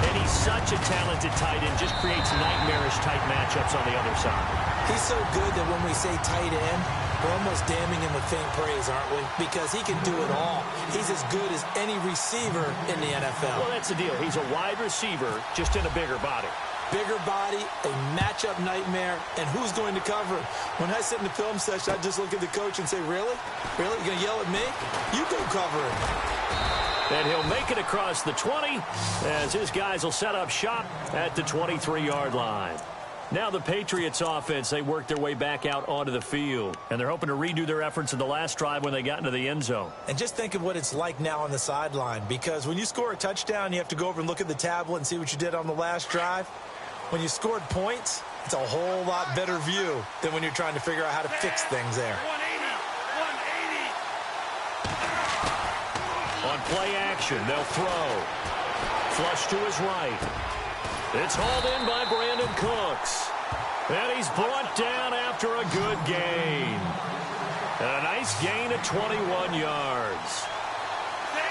And he's such a talented tight end, just creates nightmarish-type matchups on the other side.
He's so good that when we say tight end, we're almost damning him with faint praise, aren't we? Because he can do it all. He's as good as any receiver in the NFL.
Well, that's the deal. He's a wide receiver, just in a bigger body.
Bigger body, a matchup nightmare, and who's going to cover him? When I sit in the film session, I just look at the coach and say, really? Really? You're going to yell at me? You go cover him.
And he'll make it across the 20 as his guys will set up shop at the 23-yard line. Now the Patriots offense, they work their way back out onto the field. And they're hoping to redo their efforts in the last drive when they got into the end zone.
And just think of what it's like now on the sideline. Because when you score a touchdown, you have to go over and look at the tablet and see what you did on the last drive. When you scored points, It's a whole lot better view than when you're trying to figure out how to fix things there.
180.
On play action, they'll throw. Flush to his right. It's hauled in by Brandon Cooks. And he's brought down after a good gain. And a nice gain of 21 yards.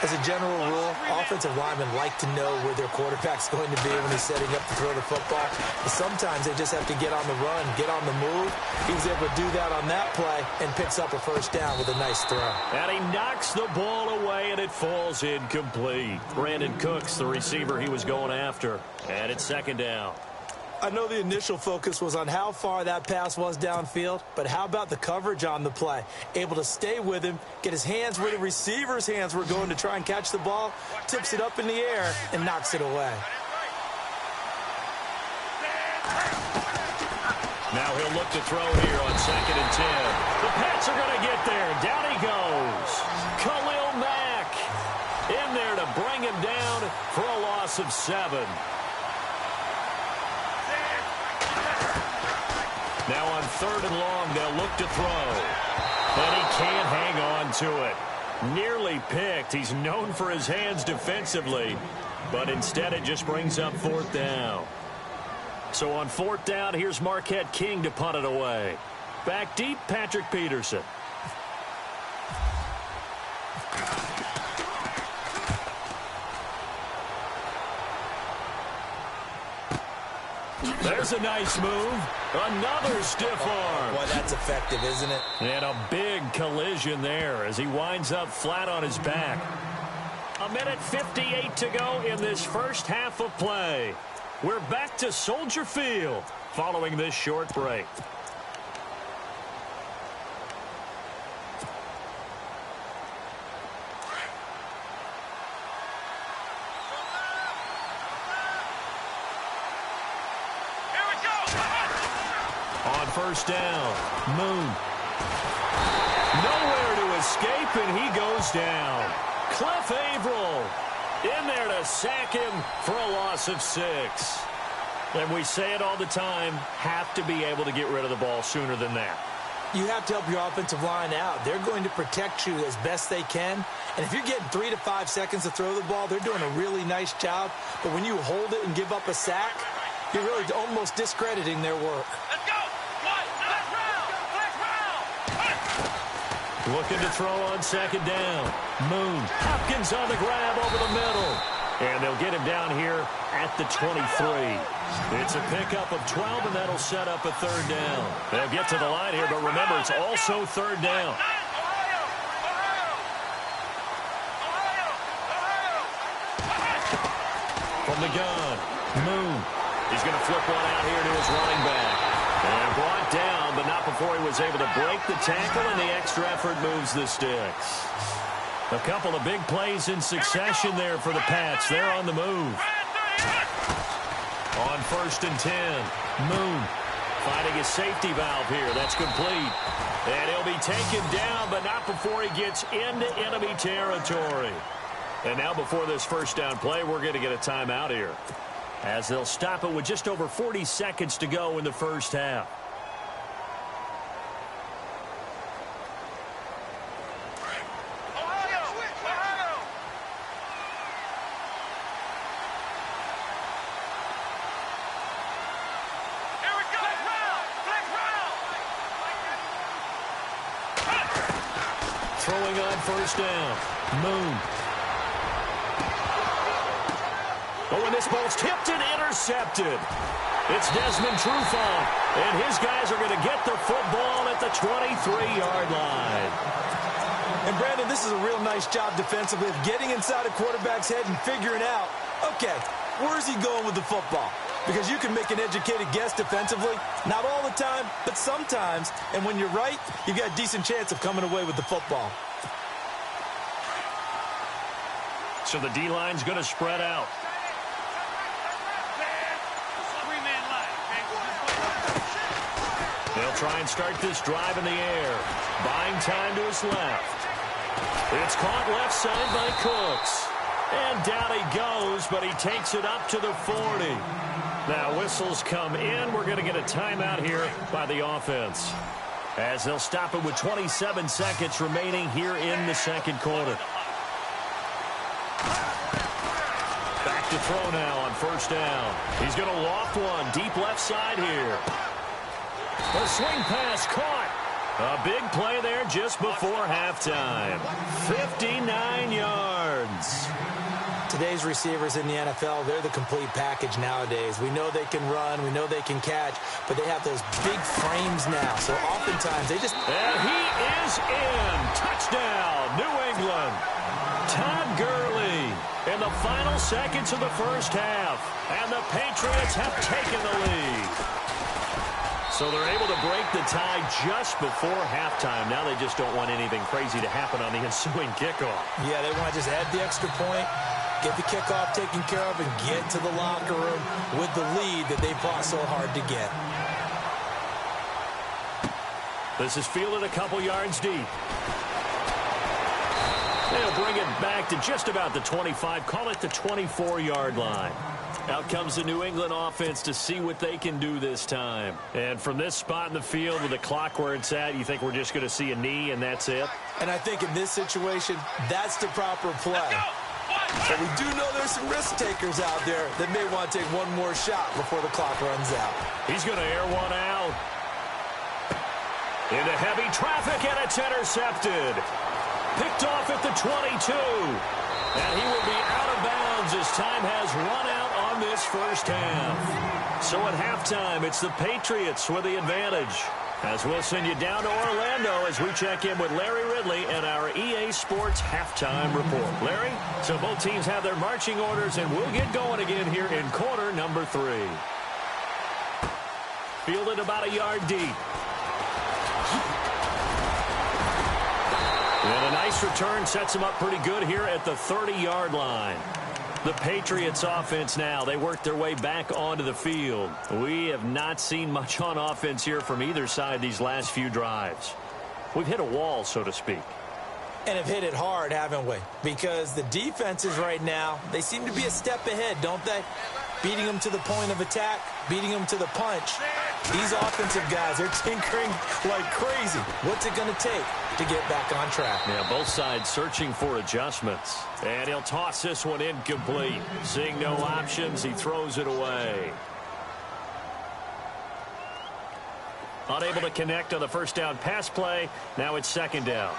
As a general rule, offensive linemen like to know where their quarterback's going to be when he's setting up to throw the football. But sometimes they just have to get on the run, get on the move. He was able to do that on that play and picks up a first down with a nice throw.
And he knocks the ball away, and it falls incomplete. Brandon Cooks, the receiver he was going after. And it's second down.
I know the initial focus was on how far that pass was downfield, but how about the coverage on the play? Able to stay with him, get his hands where the receiver's hands were going to try and catch the ball, tips it up in the air, and knocks it away.
Now he'll look to throw here on 2nd and 10. The Pats are going to get there. Down he goes. Khalil Mack in there to bring him down for a loss of 7. Now on 3rd and long, they'll look to throw. But he can't hang on to it. Nearly picked. He's known for his hands defensively. But instead, it just brings up 4th down. So on 4th down, here's Marquette King to punt it away. Back deep, Patrick Peterson. There's a nice move. Another stiff arm.
Boy, that's effective, isn't it?
And a big collision there as he winds up flat on his back. 1:58 to go in this first half of play. We're back to Soldier Field following this short break. On 1st down, Moon. Nowhere to escape, and he goes down. Cliff Averill in there to sack him for a loss of 6. And we say it all the time, have to be able to get rid of the ball sooner than that.
You have to help your offensive line out. They're going to protect you as best they can. And if you're getting 3 to 5 seconds to throw the ball, they're doing a really nice job. But when you hold it and give up a sack, you're really almost discrediting their work.
Let's go.
Looking to throw on 2nd down. Moon. Hopkins on the grab over the middle. And they'll get him down here at the 23. It's a pickup of 12, and that'll set up a 3rd down. They'll get to the line here, but remember, it's also 3rd down. From the gun, Moon. He's going to flip one out here to his running back. And brought down, but not before he was able to break the tackle, and the extra effort moves the sticks. A couple of big plays in succession there for the Pats. They're on the move. On 1st and 10, Moon finding a safety valve here. That's complete. And he'll be taken down, but not before he gets into enemy territory. And now before this first down play, we're going to get a timeout here, as they'll stop it with just over 40 seconds to go in the first half. Throwing on 1st down, Moon. Oh, and this ball's tipped and intercepted. It's Desmond Trufant, and his guys are going to get the football at the 23-yard line.
And, Brandon, this is a real nice job defensively of getting inside a quarterback's head and figuring out, okay, where's he going with the football? Because you can make an educated guess defensively, not all the time, but sometimes. And when you're right, you've got a decent chance of coming away with the football.
So the D-line's going to spread out. They'll try and start this drive in the air. Buying time to his left. It's caught left side by Cooks. And down he goes, but he takes it up to the 40. Now whistles come in. We're going to get a timeout here by the offense, as they'll stop it with 27 seconds remaining here in the second quarter. Back to throw now on first down. He's going to loft one deep left side here. A swing pass caught. A big play there just before halftime. 59 yards.
Today's receivers in the NFL, they're the complete package nowadays. We know they can run, we know they can catch, but they have those big frames now. So oftentimes they just...
And he is in. Touchdown, New England. Todd Gurley in the final seconds of the first half. And the Patriots have taken the lead. So they're able to break the tie just before halftime. Now they just don't want anything crazy to happen on the ensuing kickoff.
Yeah, they want to just add the extra point, get the kickoff taken care of, and get to the locker room with the lead that they fought so hard to get.
This is fielded a couple yards deep. They'll bring it back to just about the 25, call it the 24-yard line. Out comes the New England offense to see what they can do this time. And from this spot in the field with the clock where it's at, you think we're just going to see a knee and that's it?
And I think in this situation, that's the proper play. But we do know there's some risk takers out there that may want to take one more shot before the clock runs out.
He's going to air one out. Into heavy traffic, and it's intercepted. Picked off at the 22. And he will be out of bounds as time has run out on this first half. So at halftime, it's the Patriots with the advantage. As we'll send you down to Orlando as we check in with Larry Ridley and our EA Sports halftime report. Larry, so both teams have their marching orders, and we'll get going again here in quarter number 3. Fielded about a yard deep. And a nice return sets him up pretty good here at the 30-yard line. The Patriots offense now, they work their way back onto the field. We have not seen much on offense here from either side these last few drives. We've hit a wall, so to speak.
And have hit it hard, haven't we? Because the defenses right now, they seem to be a step ahead, don't they? Beating them to the point of attack, beating them to the punch. These offensive guys, they're tinkering like crazy. What's it going to take to get back on track?
Yeah, both sides searching for adjustments. And he'll toss this one incomplete. Seeing no options, he throws it away. Unable to connect on the first down pass play. Now it's second down.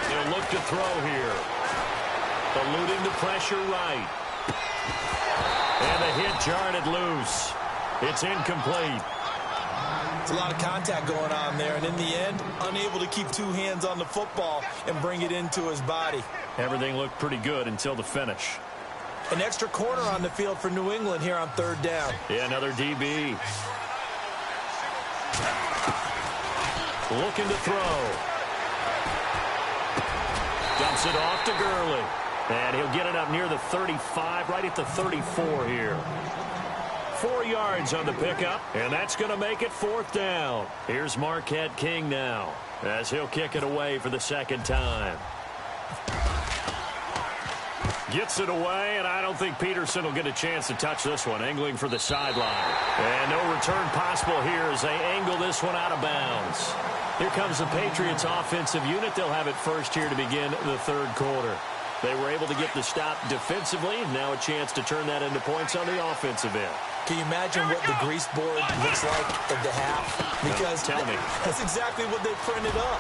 He'll look to throw here. Eluding the pressure right. And the hit jarred it loose. It's incomplete.
It's a lot of contact going on there, and in the end, unable to keep two hands on the football and bring it into his body.
Everything looked pretty good until the finish.
An extra corner on the field for New England here on third down.
Yeah, another DB. Looking to throw. Dumps it off to Gurley. And he'll get it up near the 35, right at the 34 here. 4 yards on the pickup, and that's going to make it fourth down. Here's Marquette King now, as he'll kick it away for the second time. Gets it away, and I don't think Peterson will get a chance to touch this one, angling for the sideline. And no return possible here as they angle this one out of bounds. Here comes the Patriots offensive unit. They'll have it first here to begin the third quarter. They were able to get the stop defensively, and now a chance to turn that into points on the offensive end.
Can you imagine what the grease board looks like at the half? Because
tell me.
That's exactly what they printed up.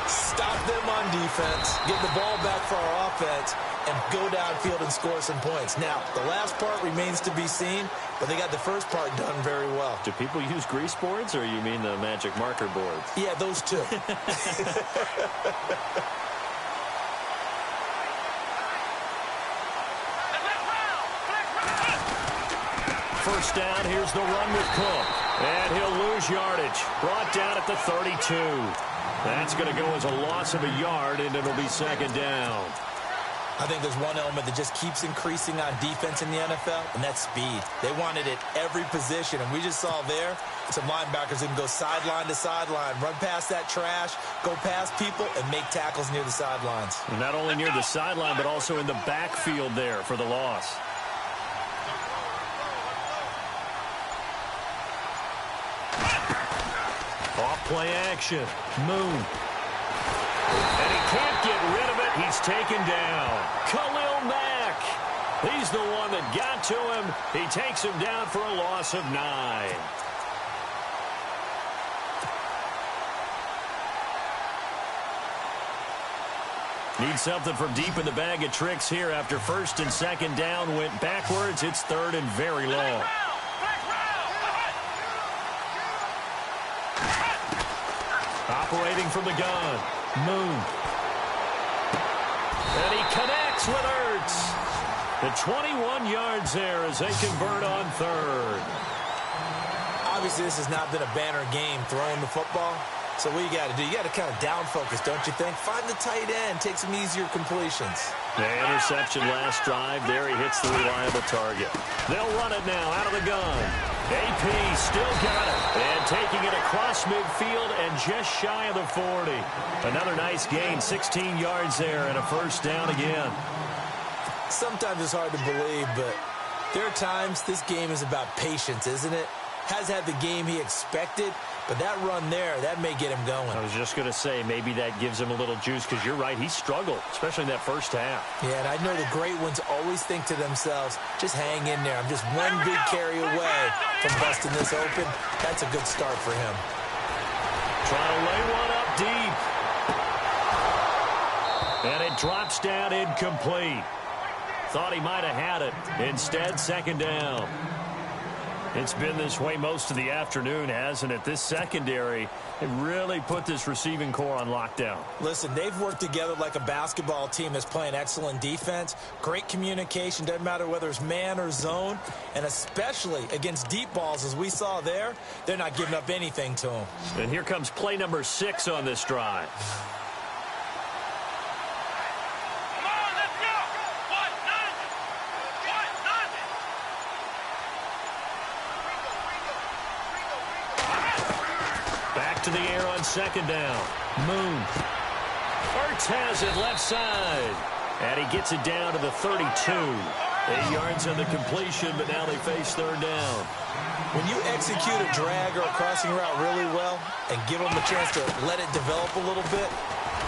Stop them on defense, get the ball back for our offense, and go downfield and score some points. Now, the last part remains to be seen, but they got the first part done very well.
Do people use grease boards, or you mean the magic marker boards?
Yeah, those two.
First down, here's the run with Cook. And he'll lose yardage. Brought down at the 32. That's going to go as a loss of a yard, and it'll be second down.
I think there's one element that just keeps increasing on defense in the NFL, and that's speed. They want it at every position, and we just saw there Some linebackers that can go sideline to sideline, run past that trash, go past people, and make tackles near the sidelines.
And not only near the sideline, but also in the backfield there for the loss. Off play action. Moon. And he can't get rid of it. He's taken down. Khalil Mack. He's the one that got to him. He takes him down for a loss of 9. Need something from deep in the bag of tricks here after first and second down went backwards. It's third and very long. Operating from the gun. Moon. And he connects with Ertz. The 21 yards there as they convert on third.
Obviously, this has not been a banner game throwing the football. So what you got to do, you got to kind of down focus, don't you think? Find the tight end, take some easier completions.
The interception last drive. There he hits the reliable target. They'll run it now out of the gun. AP still got it. And taking it across midfield and just shy of the 40. Another nice gain, 16 yards there and a first down again.
Sometimes it's hard to believe, but there are times this game is about patience, isn't it? Has had the game he expected, but that run there, that may get him going.
I was just going to say, maybe that gives him a little juice, because you're right, he struggled, especially in that first half.
Yeah, and I know the great ones always think to themselves, just hang in there. I'm just one big carry away from busting this open. That's a good start for him.
Trying to lay one up deep. And it drops down incomplete. Thought he might have had it. Instead, second down. It's been this way most of the afternoon, hasn't it? This secondary, it really put this receiving core on lockdown.
Listen, they've worked together like a basketball team that's playing excellent defense. Great communication, doesn't matter whether it's man or zone. And especially against deep balls, as we saw there, they're not giving up anything to them.
And here comes play number 6 on this drive. To the air on second down. Moon. Ertz has it left side. And he gets it down to the 32. 8 yards on the completion, but now they face third down.
When you execute a drag or a crossing route really well and give them a chance to let it develop a little bit,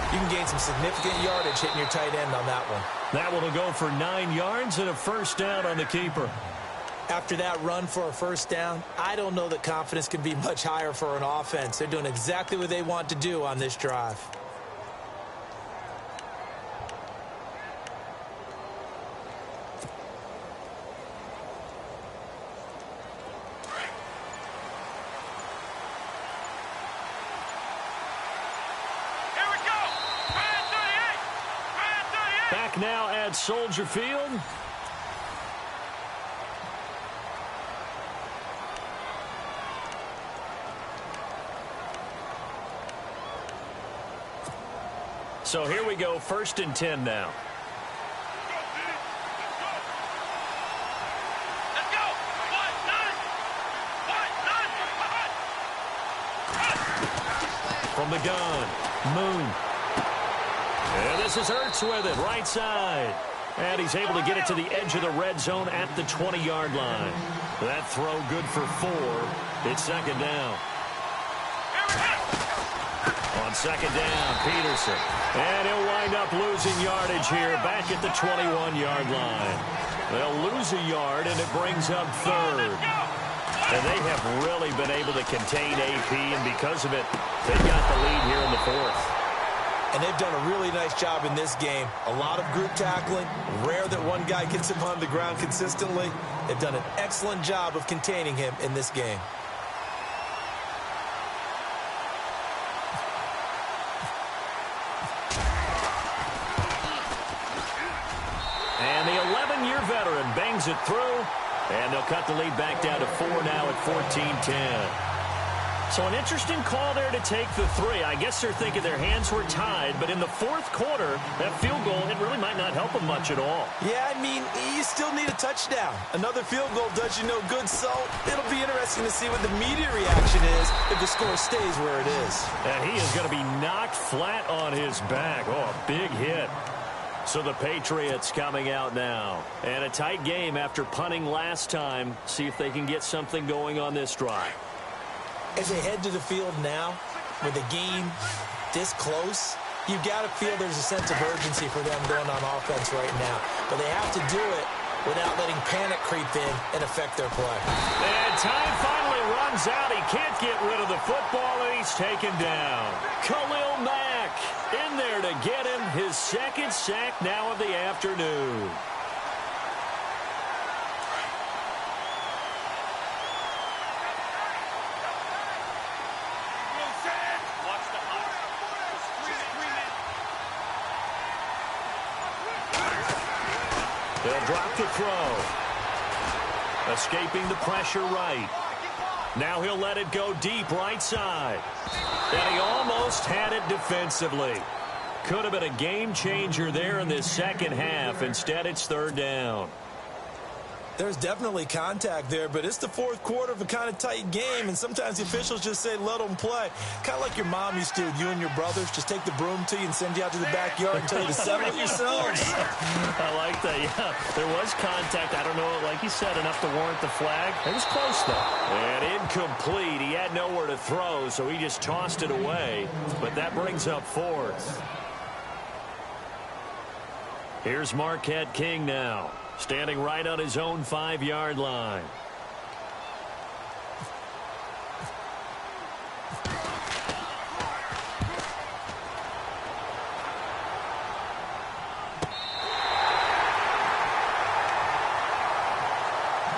you can gain some significant yardage hitting your tight end on that one. That one will go for 9 yards and a first down on the keeper. After that run for a first down, I don't know that confidence can be much higher for an offense. They're doing exactly what they want to do on this drive.
Here we go. Man 38. Man 38.
Back now at Soldier Field. So here we go, 1st and 10 now.
Let's go.
From the gun, Moon. And this is Ertz with it, right side. And he's able to get it to the edge of the red zone at the 20-yard line. That throw good for 4. It's second down. On second down, Peterson. And he'll wind up losing yardage here back at the 21-yard line. They'll lose a yard, and it brings up third. And they have really been able to contain AP, and because of it, they've got the lead here in the 4th.
And they've done a really nice job in this game. A lot of group tackling. Rare that one guy gets him on the ground consistently. They've done an excellent job of containing him in this game.
And the 11-year veteran bangs it through. And they'll cut the lead back down to 4 now at 14-10. So an interesting call there to take the three. I guess they're thinking their hands were tied, but in the fourth quarter, that field goal, it really might not help them much at all.
Yeah, I mean, you still need a touchdown. Another field goal does you no good, so it'll be interesting to see what the media reaction is if the score stays where it is.
And he is going to be knocked flat on his back. Oh, a big hit. So the Patriots coming out now. And a tight game after punting last time. See if they can get something going on this drive.
As they head to the field now, with the game this close, you've got to feel there's a sense of urgency for them going on offense right now. But they have to do it without letting panic creep in and affect their play.
And time finally runs out. He can't get rid of the football, and he's taken down. Khalil Mack in there to get him his second sack now of the afternoon. They'll drop the throw. Escaping the pressure right. Now he'll let it go deep right side. And he almost had it defensively. Could have been a game changer there in this second half. Instead, it's third down.
There's definitely contact there, but it's the fourth quarter of a kind of tight game, and sometimes the officials just say, let them play. Kind of like your mom used to with you and your brothers. Just take the broom to you and send you out to the backyard and tell you to settle it yourselves.
I like that, yeah. There was contact. I don't know, like you said, enough to warrant the flag. It was close, though. And incomplete. He had nowhere to throw, so he just tossed it away. But that brings up fourth. Here's Marquette King now, standing right on his own 5-yard line.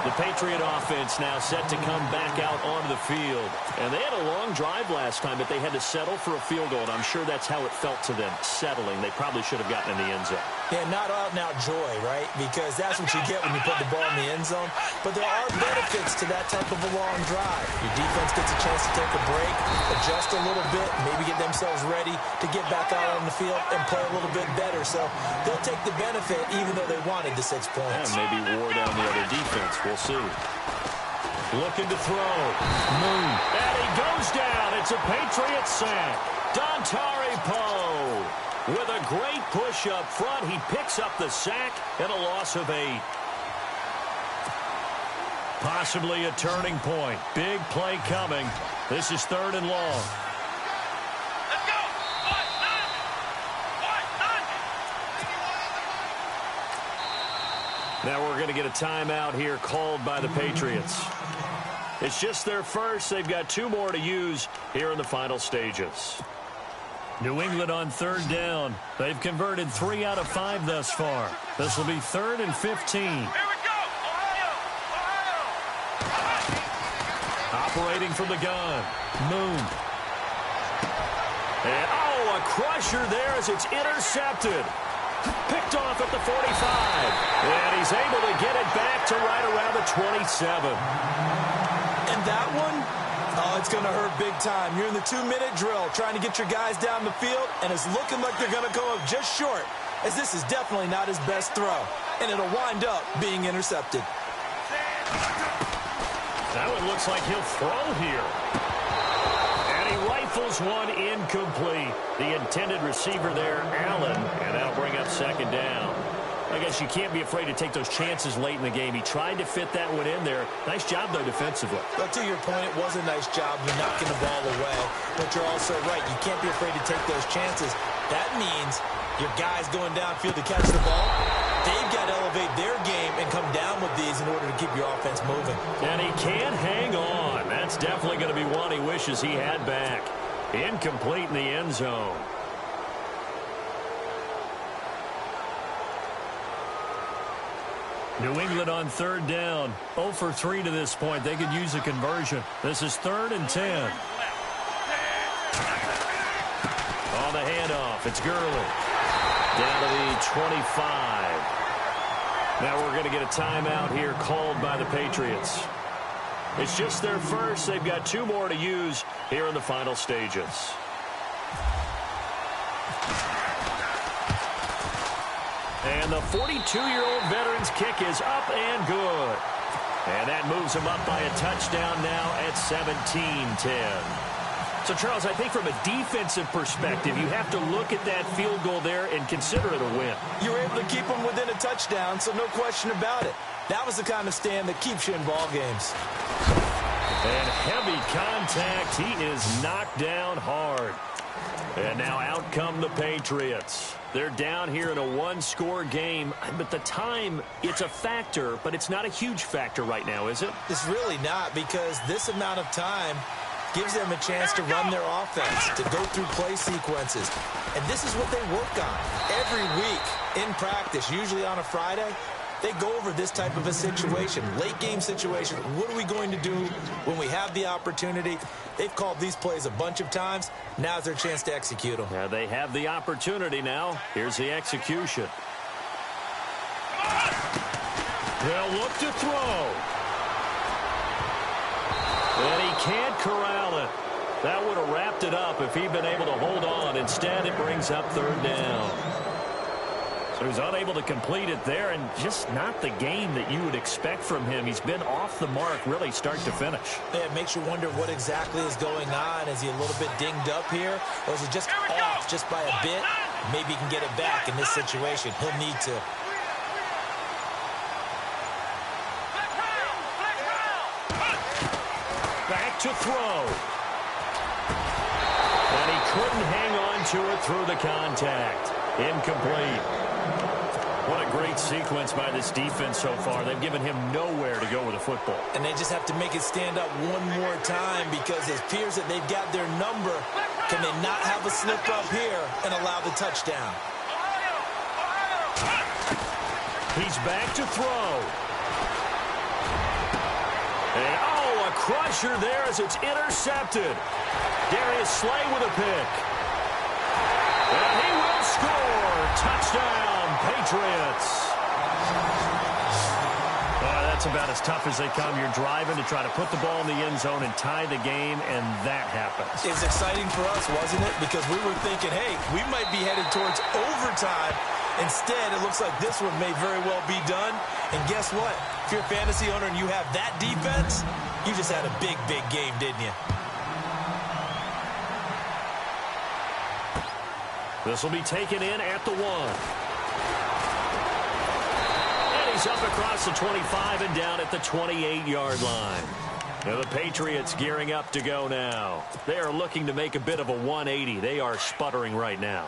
The Patriot offense now set to come back out onto the field. And they had a long drive last time, but they had to settle for a field goal, and I'm sure that's how it felt to them, settling. They probably should have gotten in the end zone.
Yeah, not out-and-out joy, right? Because that's what you get when you put the ball in the end zone. But there are benefits to that type of a long drive. Your defense gets a chance to take a break, adjust a little bit, maybe get themselves ready to get back out on the field and play a little bit better. So they'll take the benefit even though they wanted the 6 points.
And maybe wore down the other defense. We'll see. Looking to throw. Moon. And he goes down. It's a Patriot sack. Dontari Poe. With a great push up front, he picks up the sack and a loss of 8. Possibly a turning point. Big play coming. This is third and long.
Let's go.
Now we're going to get a timeout here called by the Patriots. It's just their first. They've got 2 more to use here in the final stages. New England on third down. They've converted 3 out of 5 thus far. This will be 3rd and 15.
Here we go. Ohio.
Operating from the gun. Moon. And, a crusher there as it's intercepted. Picked off at the 45. And he's able to get it back to right around the 27.
And that one, it's going to hurt big time. You're in the 2-minute drill trying to get your guys down the field, and it's looking like they're going to go up just short, as this is definitely not his best throw. And it'll wind up being intercepted.
That one looks like he'll throw here. And he rifles one incomplete. The intended receiver there, Allen, and that'll bring up second down. I guess you can't be afraid to take those chances late in the game. He tried to fit that one in there. Nice job, though, defensively.
But to your point, it was a nice job of knocking the ball away. But you're also right. You can't be afraid to take those chances. That means your guys going downfield to catch the ball, they've got to elevate their game and come down with these in order to keep your offense moving.
And he can't hang on. That's definitely going to be one he wishes he had back. Incomplete in the end zone. New England on third down. 0 for 3 to this point. They could use a conversion. This is 3rd and 10. On the handoff, it's Gurley. Down to the 25. Now we're going to get a timeout here called by the Patriots. It's just their first. They've got 2 more to use here in the final stages. And the 42-year-old veteran's kick is up and good. And that moves him up by a touchdown now at 17-10. So, Charles, I think from a defensive perspective, you have to look at that field goal there and consider it a win.
You were able to keep them within a touchdown, so no question about it. That was the kind of stand that keeps you in ball games.
And heavy contact. He is knocked down hard. And now out come the Patriots. They're down here in a 1-score game. But the time, it's a factor, but it's not a huge factor right now, is it?
It's really not, because this amount of time gives them a chance to run their offense, to go through play sequences. And this is what they work on every week in practice, usually on a Friday. They go over this type of a situation, late-game situation. What are we going to do when we have the opportunity? They've called these plays a bunch of times. Now's their chance to execute them.
Yeah, they have the opportunity now. Here's the execution. They'll look to throw. And he can't corral it. That would have wrapped it up if he'd been able to hold on. Instead, it brings up 3rd down. So he's unable to complete it there, and just not the game that you would expect from him. He's been off the mark, really, start to finish.
Yeah, it makes you wonder what exactly is going on. Is he a little bit dinged up here, or is he just off just by a bit? Maybe he can get it back in this situation. He'll need to.
Back to throw. And he couldn't hang on to it through the contact. Incomplete. What a great sequence by this defense so far. They've given him nowhere to go with the football.
And they just have to make it stand up one more time, because it appears that they've got their number. Can they not have a slip up here and allow the touchdown?
He's back to throw. And, a crusher there as it's intercepted. Darius Slay with a pick. And he will score. Touchdown, Patriots. That's about as tough as they come. You're driving to try to put the ball in the end zone and tie the game, and that happens.
It's exciting for us, wasn't it? Because we were thinking, hey, we might be headed towards overtime. Instead, it looks like this one may very well be done. And guess what? If you're a fantasy owner and you have that defense, you just had a big, big game, didn't you?
This will be taken in at the 1. And he's up across the 25 and down at the 28-yard line. Now the Patriots gearing up to go now. They are looking to make a bit of a 180. They are sputtering right now.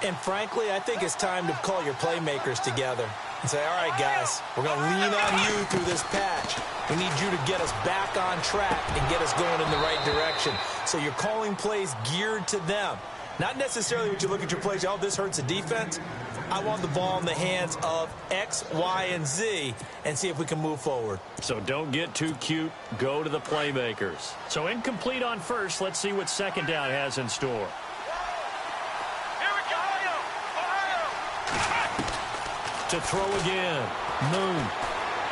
And frankly, I think it's time to call your playmakers together and say, all right, guys, we're going to lean on you through this patch. We need you to get us back on track and get us going in the right direction. So you're calling plays geared to them. Not necessarily when you look at your plays, oh, this hurts the defense. I want the ball in the hands of X, Y, and Z and see if we can move forward.
So don't get too cute. Go to the playmakers. So incomplete on first. Let's see what 2nd down has in store. To throw again. Moon.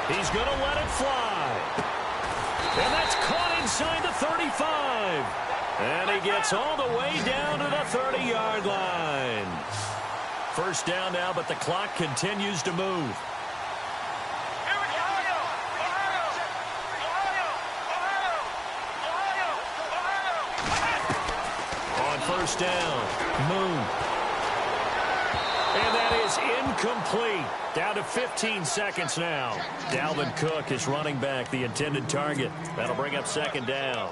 He's going to let it fly. And that's caught inside the 35. And he gets all the way down to the 30-yard line. 1st down now, but the clock continues to move. On 1st down, Moon. And that is incomplete. Down to 15 seconds now. Dalvin Cook is running back, the intended target. That'll bring up 2nd down.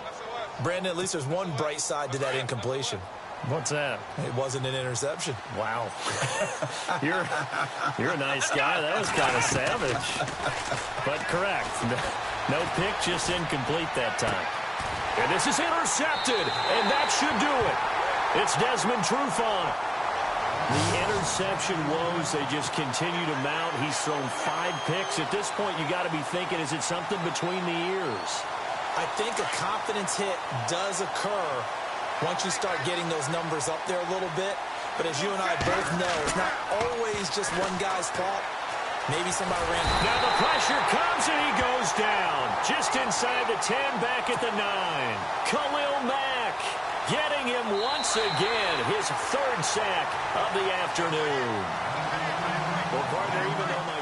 Brandon, at least there's one bright side to that incompletion.
What's that?
It wasn't an interception.
Wow. You're a nice guy. That was kind of savage. But correct. No pick, just incomplete that time. And this is intercepted, and that should do it. It's Desmond Trufant. The interception woes, they just continue to mount. He's thrown 5 picks. At this point, you got to be thinking, is it something between the ears?
I think a confidence hit does occur once you start getting those numbers up there a little bit. But as you and I both know, it's not always just one guy's fault. Maybe somebody ran.
Now the pressure comes, and he goes down. Just inside the 10, back at the 9. Khalil Mack getting him once again. His third sack of the afternoon. Well, partner, even though my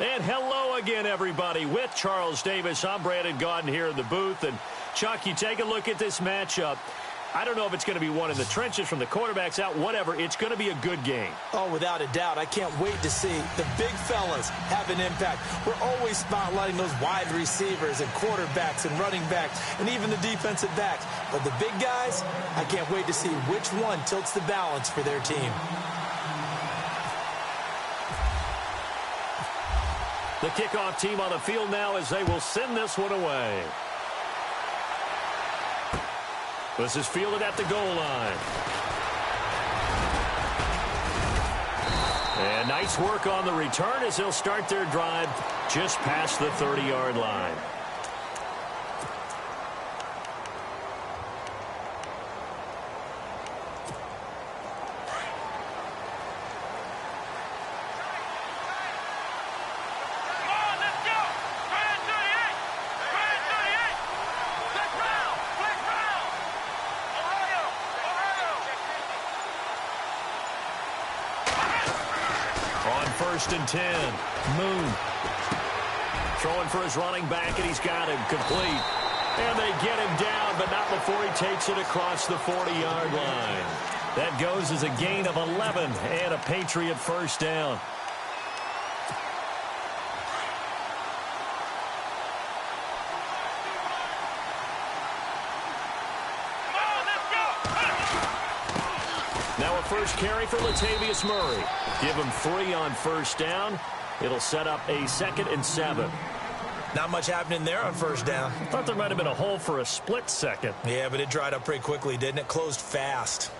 And hello again, everybody. With Charles Davis, I'm Brandon Gaudin here in the booth. And, Chuck, you take a look at this matchup. I don't know if it's going to be one in the trenches from the quarterbacks out, whatever. It's going to be a good game.
Oh, without a doubt. I can't wait to see the big fellas have an impact. We're always spotlighting those wide receivers and quarterbacks and running backs and even the defensive backs. But the big guys, I can't wait to see which one tilts the balance for their team.
The kickoff team on the field now as they will send this one away. This is fielded at the goal line. And nice work on the return as they'll start their drive just past the 30-yard line. First and 10. Moon. Throwing for his running back, and he's got him complete. And they get him down, but not before he takes it across the 40-yard line. That goes as a gain of 11 and a Patriot first down. Now a first carry for Latavius Murray. Give him 3 on first down. It'll set up a 2nd and 7.
Not much happening there on first down.
Thought there might have been a hole for a split second.
Yeah, but it dried up pretty quickly, didn't it? Closed fast.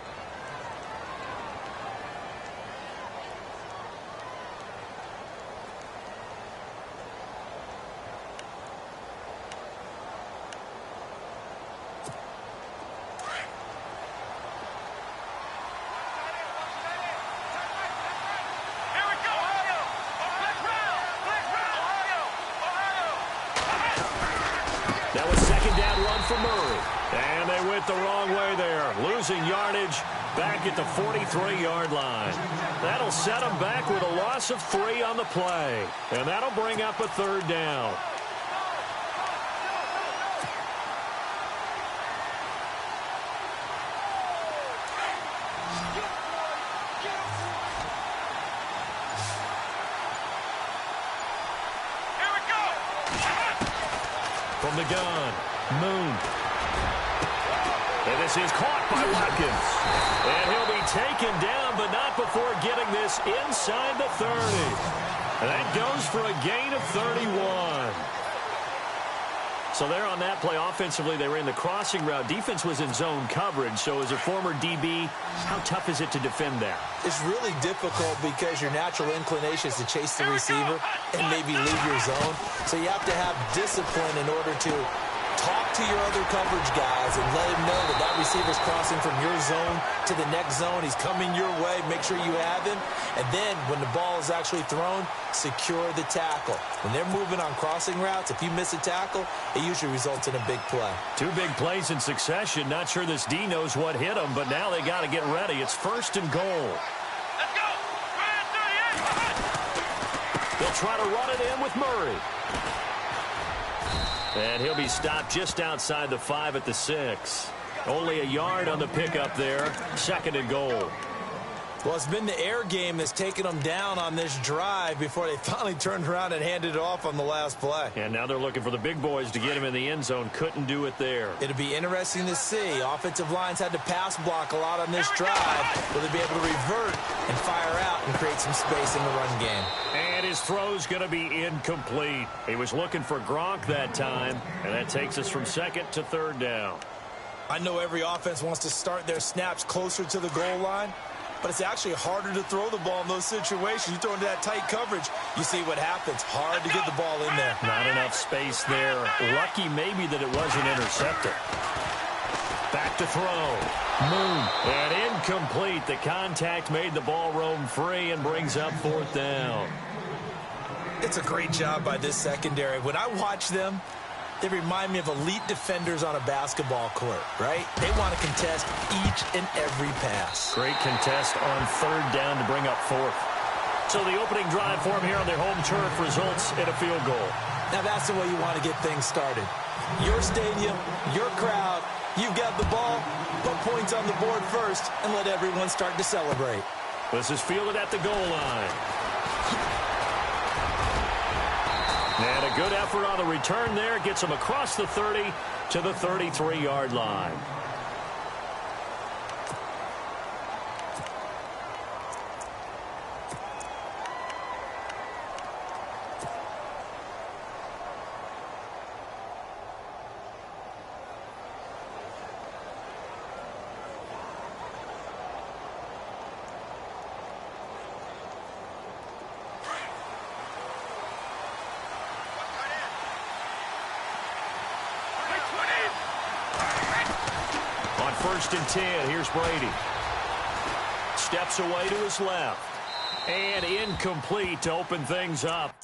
For Murray. And they went the wrong way there. Losing yardage back at the 43-yard line. That'll set them back with a loss of 3 on the play. And that'll bring up a 3rd down.
Here we go.
From the gun. Moon. And this is caught by Watkins. And he'll be taken down, but not before getting this inside the 30. And that goes for a gain of 31. So there on that play, offensively, they ran the crossing route. Defense was in zone coverage. So as a former DB, how tough is it to defend that?
It's really difficult because your natural inclination is to chase the receiver and maybe leave your zone. So you have to have discipline in order to talk to your other coverage guys and let him know that that receiver's crossing from your zone to the next zone. He's coming your way. Make sure you have him. And then when the ball is actually thrown, secure the tackle. When they're moving on crossing routes, if you miss a tackle, it usually results in a big play. 2
big plays in succession. Not sure this D knows what hit him, but now they got to get ready. It's 1st and goal.
Let's go.
They'll try to run it in with Murray. And he'll be stopped just outside the 5 at the 6. Only a yard on the pickup there. 2nd and goal.
Well, it's been the air game that's taken them down on this drive before they finally turned around and handed it off on the last play.
And now they're looking for the big boys to get him in the end zone. Couldn't do it there.
It'll be interesting to see. Offensive lines had to pass block a lot on this drive. Will they be able to revert and fire out and create some space in the run game?
And his throw's going to be incomplete. He was looking for Gronk that time, and that takes us from 2nd to 3rd down.
I know every offense wants to start their snaps closer to the goal line, but it's actually harder to throw the ball in those situations. You throw into that tight coverage, you see what happens. Hard to get the ball in there.
Not enough space there. Lucky maybe that it wasn't intercepted. Back to throw. Moon. And incomplete. The contact made the ball roam free and brings up 4th down.
It's a great job by this secondary. When I watch them, they remind me of elite defenders on a basketball court, right? They want to contest each and every pass.
Great contest on 3rd down to bring up 4th. So the opening drive for them here on their home turf results in a field goal.
Now that's the way you want to get things started. Your stadium, your crowd, you've got the ball, put points on the board first, and let everyone start to celebrate.
This is fielded at the goal line. And a good effort on the return there. Gets him across the 30 to the 33-yard line. First and 10. Here's Brady. Steps away to his left. And incomplete to open things up.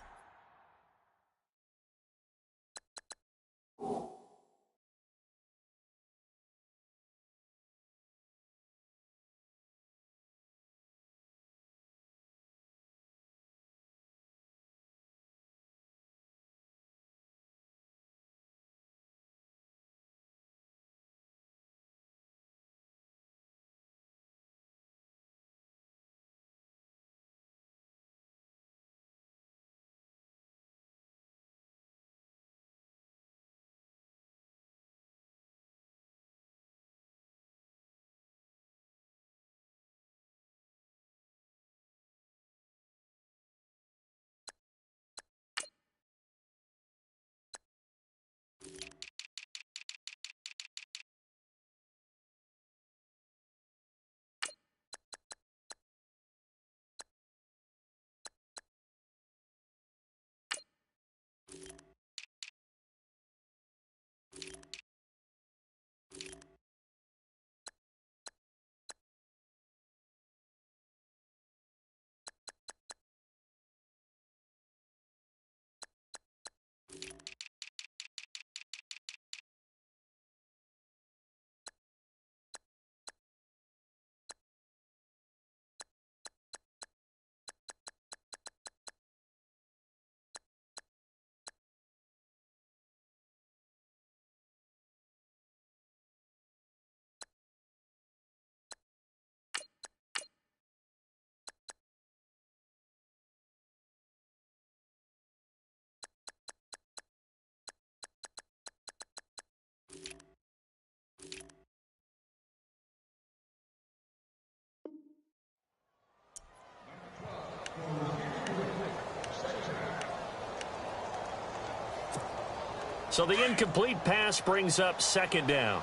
So the incomplete pass brings up second down.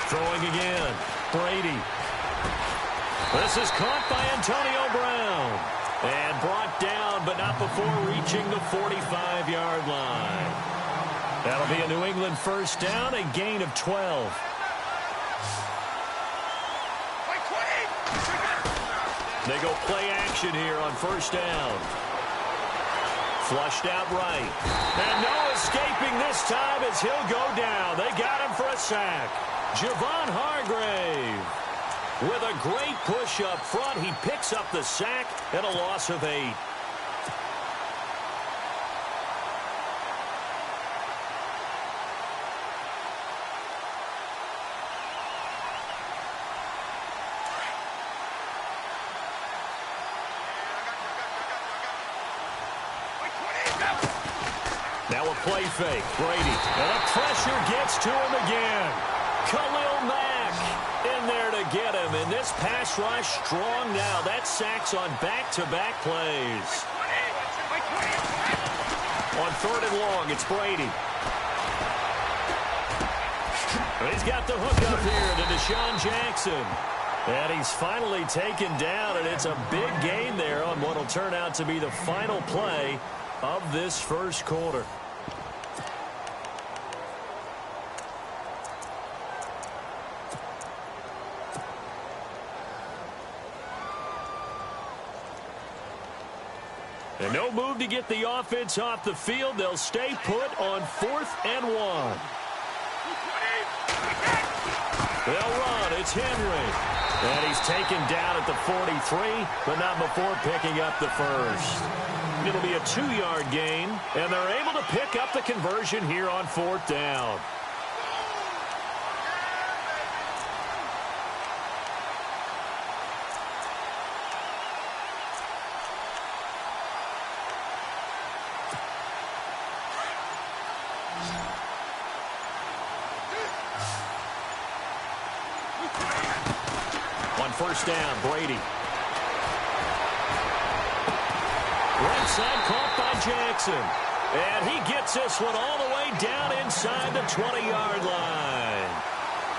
Throwing again. Brady. This is caught by Antonio Brown. And brought down, but not before reaching the 45-yard line. That'll be a New England first down, a gain of 12. They go play action here on first down. Flushed out right. And no escaping this time as he'll go down. They got him for a sack. Javon Hargrave with a great push up front. He picks up the sack and a loss of 8. Now a play fake. Brady. And the pressure gets to him again. Khalil Mack in there to get him. And this pass rush strong now. That sack's on back-to-back plays. On third and long, it's Brady. And he's got the hook up here to Deshaun Jackson. And he's finally taken down, and it's a big gain there on what will turn out to be the final play of this first quarter. And no move to get the offense off the field. They'll stay put on 4th and 1. They'll run. It's Henry. And he's taken down at the 43, but not before picking up the first. It'll be a 2-yard gain, and they're able to pick up the conversion here on 4th down. On 1st down, Brady. Right side caught by Jackson. And he gets this one all the way down inside the 20-yard line.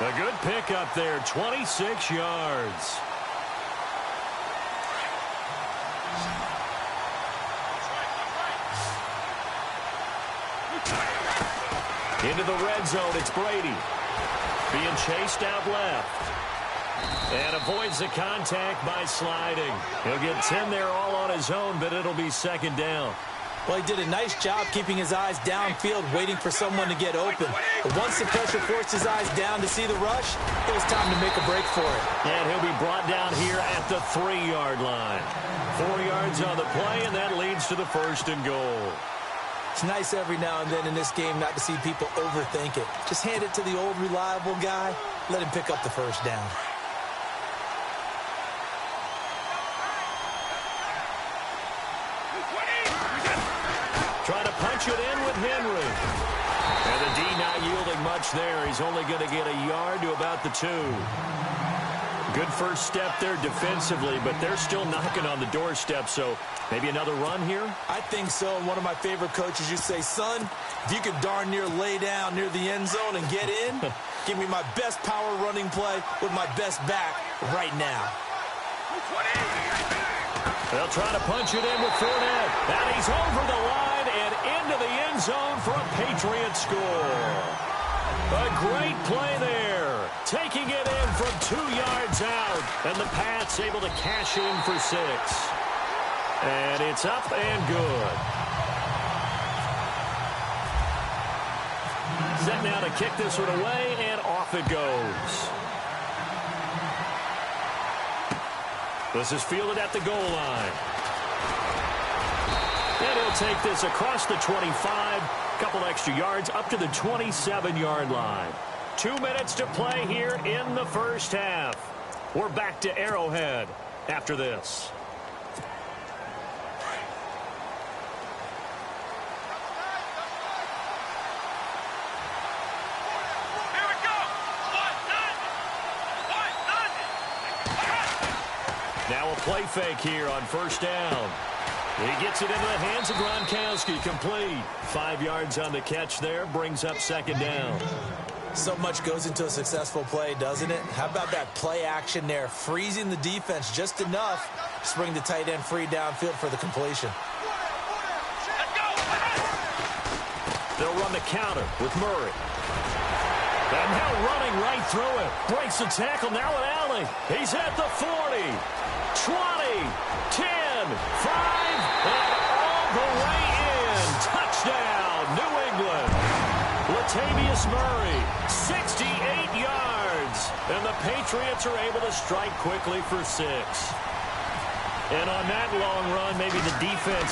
A good pickup there, 26 yards. Into the red zone, it's Brady. Being chased out left. And avoids the contact by sliding. He'll get 10 there all on his own, but it'll be 2nd down.
Well, he did a nice job keeping his eyes downfield, waiting for someone to get open. But once the pressure forced his eyes down to see the rush, it was time to make a break for it.
And he'll be brought down here at the 3-yard line. 4 yards on the play, and that leads to the 1st and goal.
It's nice every now and then in this game not to see people overthink it. Just hand it to the old reliable guy. Let him pick up the 1st down.
Trying to punch it in with Henry. And the D not yielding much there. He's only going to get a yard to about the 2. Good first step there defensively, but they're still knocking on the doorstep, so maybe another run here?
I think so. One of my favorite coaches used to say, son, if you could darn near lay down near the end zone and get in, give me my best power running play with my best back right now.
They'll try to punch it in with Fournette. And he's over the line and into the end zone for a Patriot score. A great play there. Taking it in from 2 yards out. And the Pats able to cash in for 6. And it's up and good. Set now to kick this one away, and off it goes. This is fielded at the goal line. And he'll take this across the 25. Couple extra yards up to the 27-yard line. 2 minutes to play here in the 1st half. We're back to Arrowhead after this. Now a play fake here on 1st down. He gets it into the hands of Gronkowski, complete. 5 yards on the catch there, brings up 2nd down.
So much goes into a successful play, doesn't it? How about that play action there, freezing the defense just enough to bring the tight end free downfield for the completion.
They'll run the counter with Murray. And now running right through it. Breaks the tackle now with Alley. He's at the 40. 20, 10, 5, and all the way in. Touchdown, New England. Latavius Murray, 68 yards. And the Patriots are able to strike quickly for 6. And on that long run, maybe the defense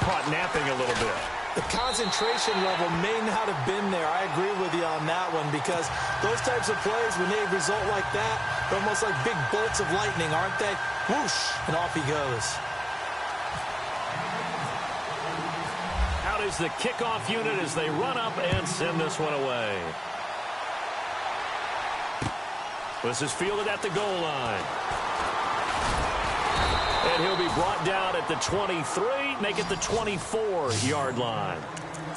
caught napping a little bit.
The concentration level may not have been there. I agree with you on that one, because those types of plays, when they result like that, they're almost like big bolts of lightning, aren't they? Whoosh, and off he goes.
Out is the kickoff unit as they run up and send this one away. This is fielded at the goal line. And he'll be brought down at the 23, make it the 24-yard line.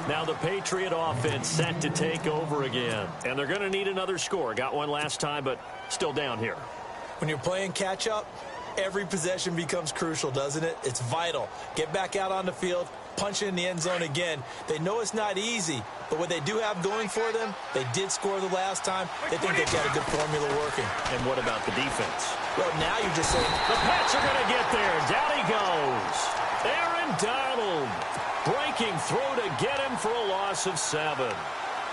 Now the Patriot offense set to take over again. And they're going to need another score. Got one last time, but still down here.
When you're playing catch-up, every possession becomes crucial, doesn't it? It's vital. Get back out on the field, punch it in the end zone again. They know it's not easy, but what they do have going for them, they did score the last time. They think they've got a good formula working.
And what about the defense?
Well, now you're just saying,
the Pats are going to get there. Down he goes. Aaron Donald breaking through to get him for a loss of 7.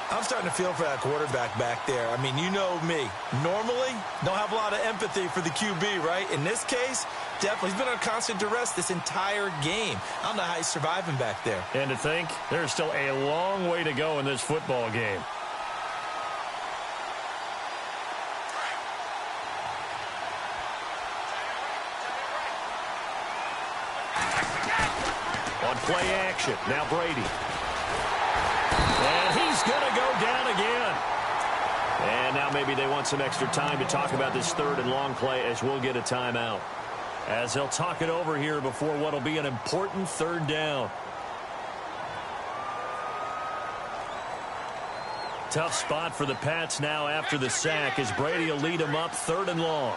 I'm starting to feel for that quarterback back there. I mean, you know me. Normally, don't have a lot of empathy for the QB, right? In this case, definitely. He's been on constant duress this entire game. I don't know how he's surviving back there.
And to think, there's still a long way to go in this football game. On play action, now Brady. And he's going to go down again. And now maybe they want some extra time to talk about this third and long play as we'll get a timeout. As they'll talk it over here before what will be an important third down. Tough spot for the Pats now after the sack as Brady will lead them up third and long.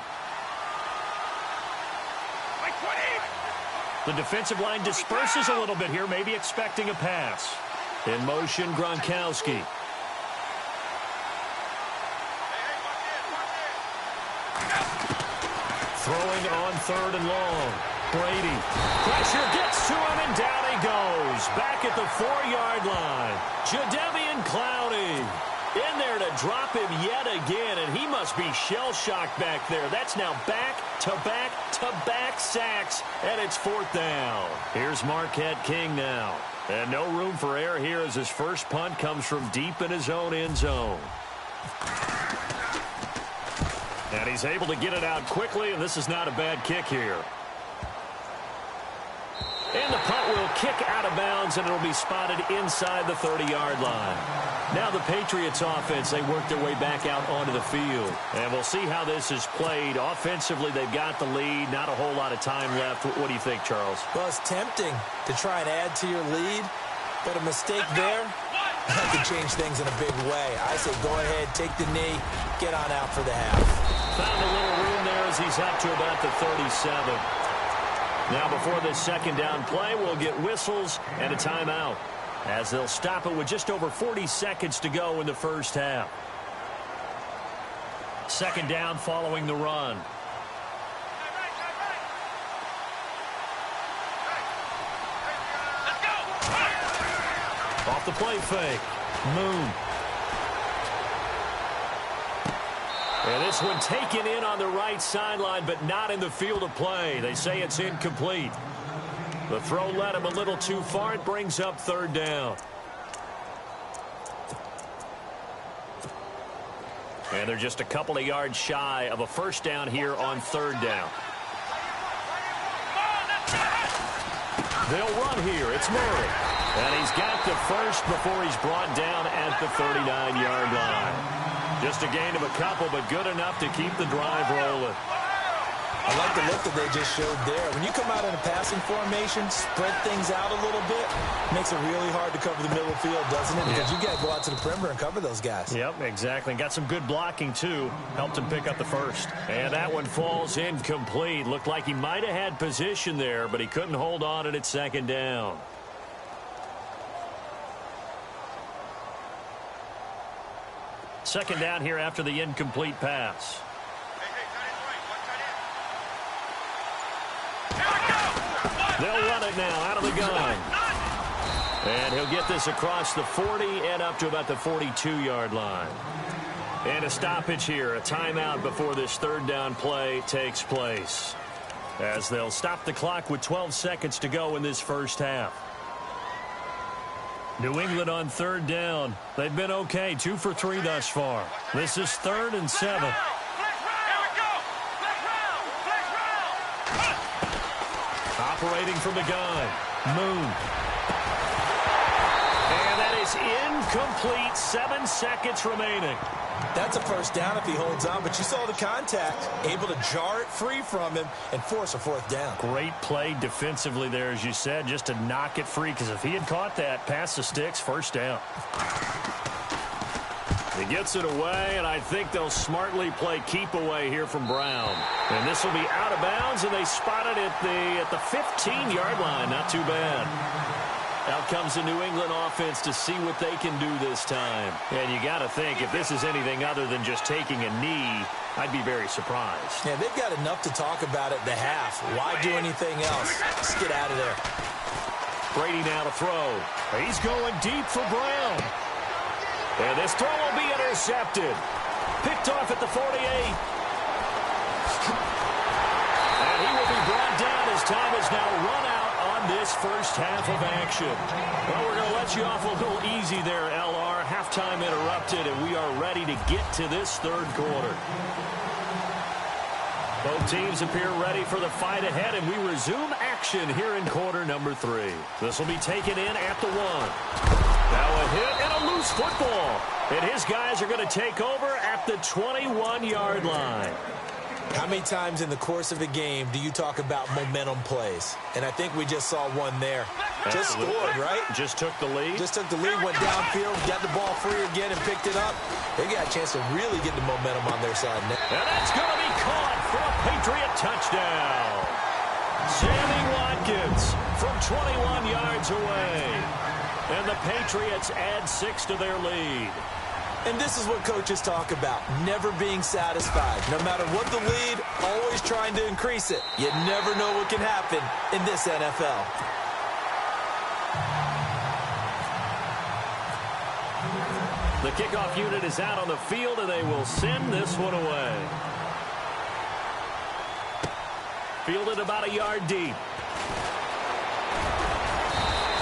The defensive line disperses a little bit here, maybe expecting a pass. In motion, Gronkowski. Throwing on third and long. Brady. Pressure gets to him, and down he goes. Back at the 4-yard line. Jadeveon Clowney in there to drop him yet again, and he must be shell-shocked back there. That's now back-to-back-to-back sacks, and it's fourth down. Here's Marquette King now. And no room for error here as his first punt comes from deep in his own end zone. And he's able to get it out quickly, and this is not a bad kick here. And the punt will kick out of bounds, and it'll be spotted inside the 30-yard line. Now the Patriots offense, they work their way back out onto the field. And we'll see how this is played. Offensively, they've got the lead. Not a whole lot of time left. What do you think, Charles?
Well, it's tempting to try and add to your lead, but a mistake there, that could change things in a big way. I say go ahead, take the knee, get on out for the half.
Found a little room there as he's up to about the 37. Now before this second down play, we'll get whistles and a timeout as they'll stop it with just over 40 seconds to go in the first half. Second down following the run. Off the play fake. Moon. And this one taken in on the right sideline, but not in the field of play. They say it's incomplete. The throw led him a little too far. It brings up third down. And they're just a couple of yards shy of a first down here on third down. They'll run here. It's Murray. And he's got the first before he's brought down at the 39-yard line. Just a gain of a couple, but good enough to keep the drive rolling.
I like the look that they just showed there. When you come out in a passing formation, spread things out a little bit, makes it really hard to cover the middle field, doesn't it? Because you got to go out to the perimeter and cover those guys.
Yep, exactly. Got some good blocking, too. Helped him pick up the first. And that one falls incomplete. Looked like he might have had position there, but he couldn't hold on at second down. Second down here after the incomplete pass. They'll run it now out of the gun. And he'll get this across the 40 and up to about the 42-yard line. And a stoppage here, a timeout before this third down play takes place. As they'll stop the clock with 12 seconds to go in this first half. New England on third down. They've been okay, 2 for 3 thus far. This is 3rd and 7. Operating from the gun. Moon. And that is incomplete. 7 seconds remaining.
That's a first down if he holds on, but you saw the contact. Able to jar it free from him and force a fourth down.
Great play defensively there, as you said, just to knock it free, because if he had caught that, past the sticks, first down. He gets it away, and I think they'll smartly play keep away here from Brown. And this will be out of bounds, and they spot it at the 15-yard line. Not too bad. Out comes the New England offense to see what they can do this time. And you got to think, if this is anything other than just taking a knee, I'd be very surprised.
Yeah, they've got enough to talk about at the half. Why do anything else? Just get out of there.
Brady now to throw. He's going deep for Brown. And this throw will be intercepted. Picked off at the 48. And he will be brought down as time is now run out on this first half of action. Well, we're going to let you off a little easy there, LR. Halftime interrupted, and we are ready to get to this third quarter. Both teams appear ready for the fight ahead, and we resume action here in quarter number 3. This will be taken in at the 1. Now a hit and a loose football. And his guys are going to take over at the 21-yard line.
How many times in the course of a game do you talk about momentum plays? And I think we just saw one there. Just scored, right?
Just took the lead.
Just took the lead, went downfield, got the ball free again, and picked it up. They got a chance to really get the momentum on their side now.
And that's going to be caught for a Patriot touchdown. Sammy Watkins from 21 yards away. And the Patriots add 6 to their lead.
And this is what coaches talk about, never being satisfied. No matter what the lead, always trying to increase it. You never know what can happen in this NFL.
The kickoff unit is out on the field, and they will send this one away. Fielded about a yard deep.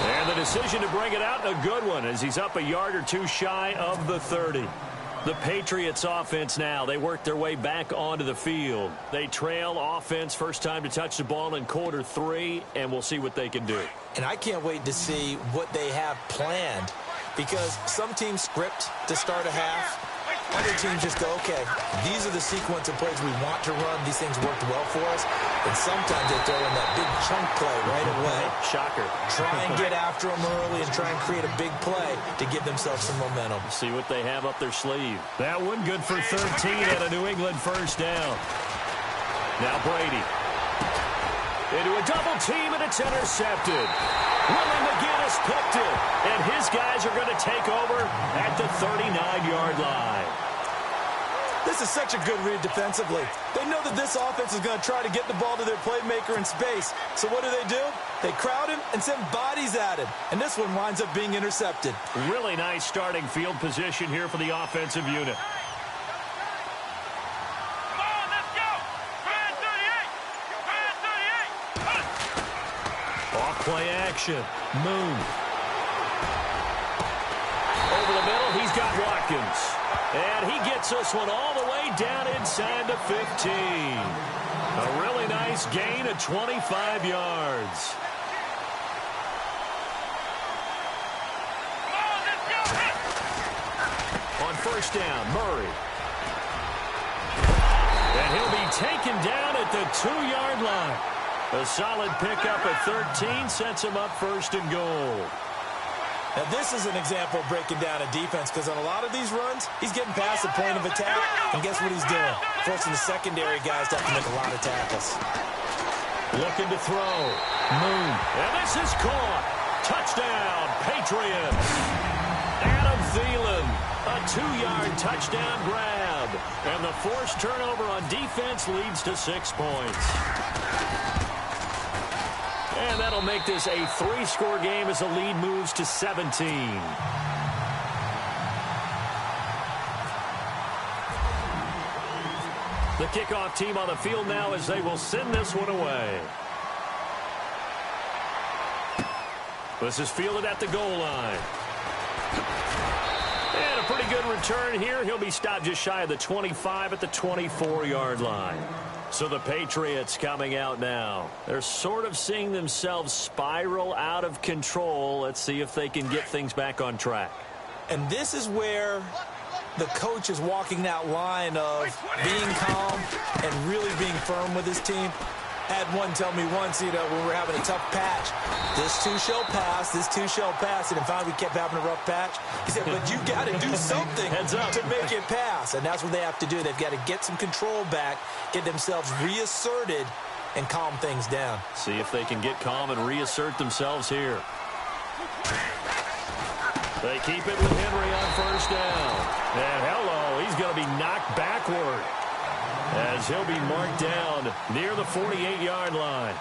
And the decision to bring it out, a good one, as he's up a yard or two shy of the 30. The Patriots offense now, they work their way back onto the field. They trail offense, first time to touch the ball in quarter 3, and we'll see what they can do.
And I can't wait to see what they have planned, because some teams script to start a half. Other teams just go, okay, these are the sequence of plays we want to run. These things worked well for us. And sometimes they throw in that big chunk play right away.
Shocker.
Try and get after them early and try and create a big play to give themselves some momentum.
See what they have up their sleeve. That one good for 13 at a New England first down. Now Brady. Into a double team, and it's intercepted. Willie McGinnis picked it, and his guys are going to take over at the 39-yard line.
This is such a good read defensively. They know that this offense is going to try to get the ball to their playmaker in space. So what do? They crowd him and send bodies at him. And this one winds up being intercepted.
Really nice starting field position here for the offensive unit. Play action. Moon. Over the middle, he's got Watkins. And he gets this one all the way down inside the 15. A really nice gain of 25 yards. On first down, Murray. And he'll be taken down at the 2-yard line. A solid pickup at 13 sets him up first and goal.
Now, this is an example of breaking down a defense, because on a lot of these runs, he's getting past the point of attack, and guess what he's doing? Forcing the secondary guys to have to make a lot of tackles.
Looking to throw. Moon. And this is caught. Touchdown, Patriots. Adam Thielen. A 2-yard touchdown grab. And the forced turnover on defense leads to 6 points. And that'll make this a 3-score game as the lead moves to 17. The kickoff team on the field now as they will send this one away. This is fielded at the goal line. And a pretty good return here. He'll be stopped just shy of the 25 at the 24-yard line. So the Patriots coming out now. They're sort of seeing themselves spiral out of control. Let's see if they can get things back on track.
And this is where the coach is walking that line of being calm and really being firm with his team. Had one tell me once, when we're having a tough patch, this too shall pass, this too shall pass. And finally we kept having a rough patch. He said, but you got to do something to make it pass. And that's what they have to do. They've got to get some control back, get themselves reasserted, and calm things down.
See if they can get calm and reassert themselves here. They keep it with Henry on first down. And hello, he's going to be knocked backward, as he'll be marked down near the 48-yard line.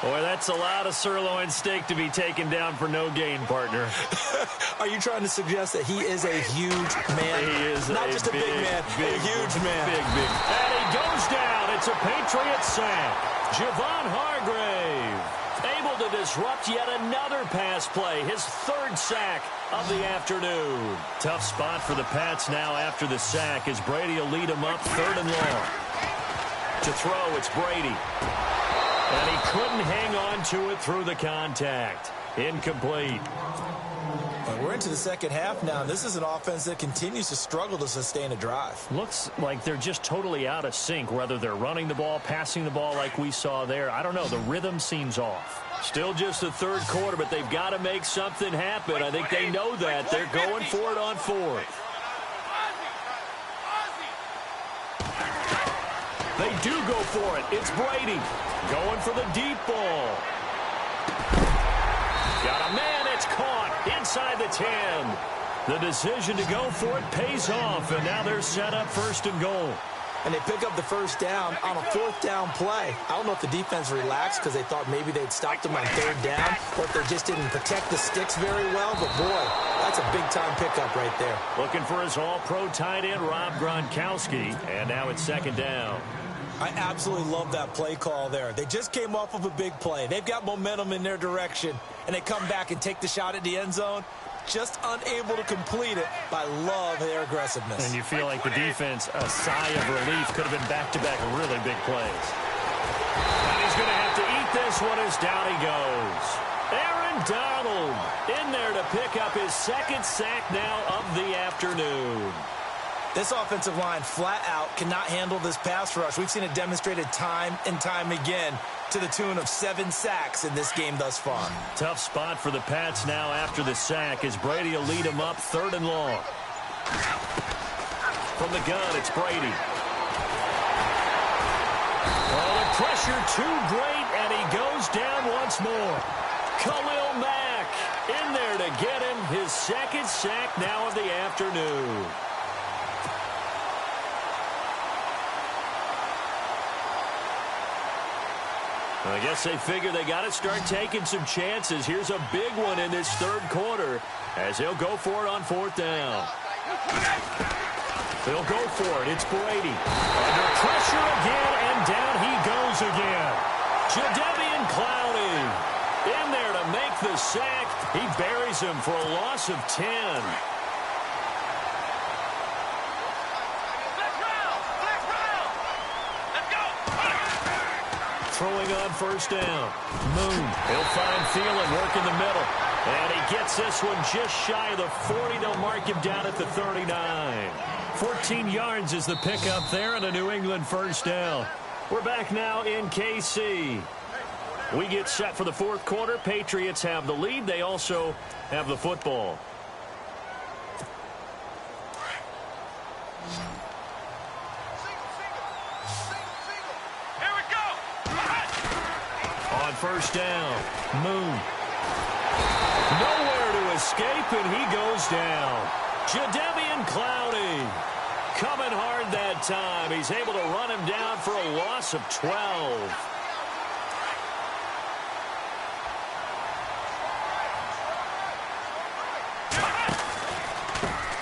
Boy, that's a lot of sirloin steak to be taken down for no gain, partner.
Are you trying to suggest that he is a huge man?
He is
not just a big man, a huge man.
Big. And he goes down. It's a Patriot sack. Javon Hargrave able to disrupt yet another pass play. His third sack of the afternoon. Tough spot for the Pats now after the sack as Brady will lead them up 3rd and long. To throw, it's Brady. And he couldn't hang on to it through the contact. Incomplete.
And we're into the second half now, and this is an offense that continues to struggle to sustain a drive.
Looks like they're just totally out of sync, whether they're running the ball, passing the ball like we saw there. I don't know. The rhythm seems off. Still just the third quarter, but they've got to make something happen. I think they know that. They're going for it on 4th. They do go for it. It's Brady going for the deep ball. Got a man. It's caught inside the 10. The decision to go for it pays off, and now they're set up 1st and goal.
And they pick up the first down on a 4th down play. I don't know if the defense relaxed because they thought maybe they'd stopped them on 3rd down, or if they just didn't protect the sticks very well. But, boy, that's a big-time pickup right there.
Looking for his all-pro tight end, Rob Gronkowski, and now it's 2nd down.
I absolutely love that play call there. They just came off of a big play. They've got momentum in their direction, and they come back and take the shot at the end zone. Just unable to complete it, but I love their aggressiveness.
And you feel like the defense, a sigh of relief, could have been back-to-back really big plays. And he's going to have to eat this one as down he goes. Aaron Donald in there to pick up his 2nd sack now of the afternoon.
This offensive line flat out cannot handle this pass rush. We've seen it demonstrated time and time again to the tune of 7 sacks in this game thus far.
Tough spot for the Pats now after the sack as Brady will lead them up 3rd and long. From the gun, it's Brady. Oh, the pressure too great, and he goes down once more. Khalil Mack in there to get him his 2nd sack now of the afternoon. I guess they figure they got to start taking some chances. Here's a big one in this 3rd quarter as he'll go for it on 4th down. They'll go for it. It's Brady. Under pressure again, and down he goes again. Jadeveon Clowney in there to make the sack. He buries him for a loss of 10. Throwing on 1st down. Moon. He'll find Thielen work in the middle. And he gets this one just shy of the 40. They'll mark him down at the 39. 14 yards is the pickup there and a New England 1st down. We're back now in KC. We get set for the 4th quarter. Patriots have the lead. They also have the football. On 1st down, Moon. Nowhere to escape, and he goes down. Jadeveon Clowney coming hard that time. He's able to run him down for a loss of 12.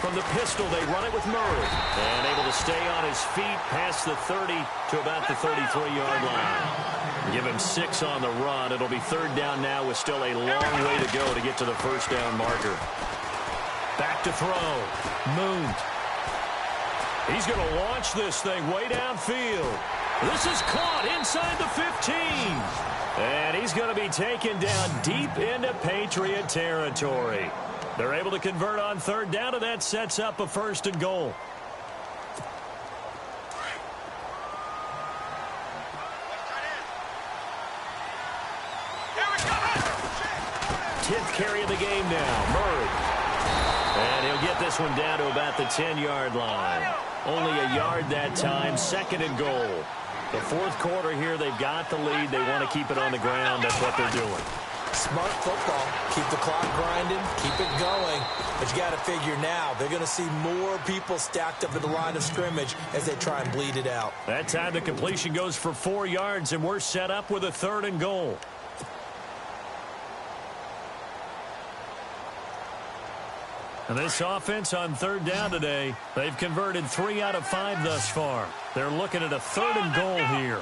From the pistol, they run it with Murray. And able to stay on his feet past the 30 to about the 33-yard line. Give him 6 on the run. It'll be 3rd down now with still a long way to go to get to the 1st down marker. Back to throw. Moon. He's going to launch this thing way downfield. This is caught inside the 15. And he's going to be taken down deep into Patriot territory. They're able to convert on 3rd down, and that sets up a 1st and goal. 10th carry of the game now, Murray. And he'll get this one down to about the 10-yard line. Only a yard that time, 2nd and goal. The 4th quarter here, they've got the lead. They want to keep it on the ground. That's what they're doing.
Smart football. Keep the clock grinding. Keep it going. But you got to figure now, they're going to see more people stacked up at the line of scrimmage as they try and bleed it out.
That time the completion goes for 4 yards, and we're set up with a 3rd and goal. And this offense on third down today, they've converted 3 out of 5 thus far. They're looking at a 3rd and goal here.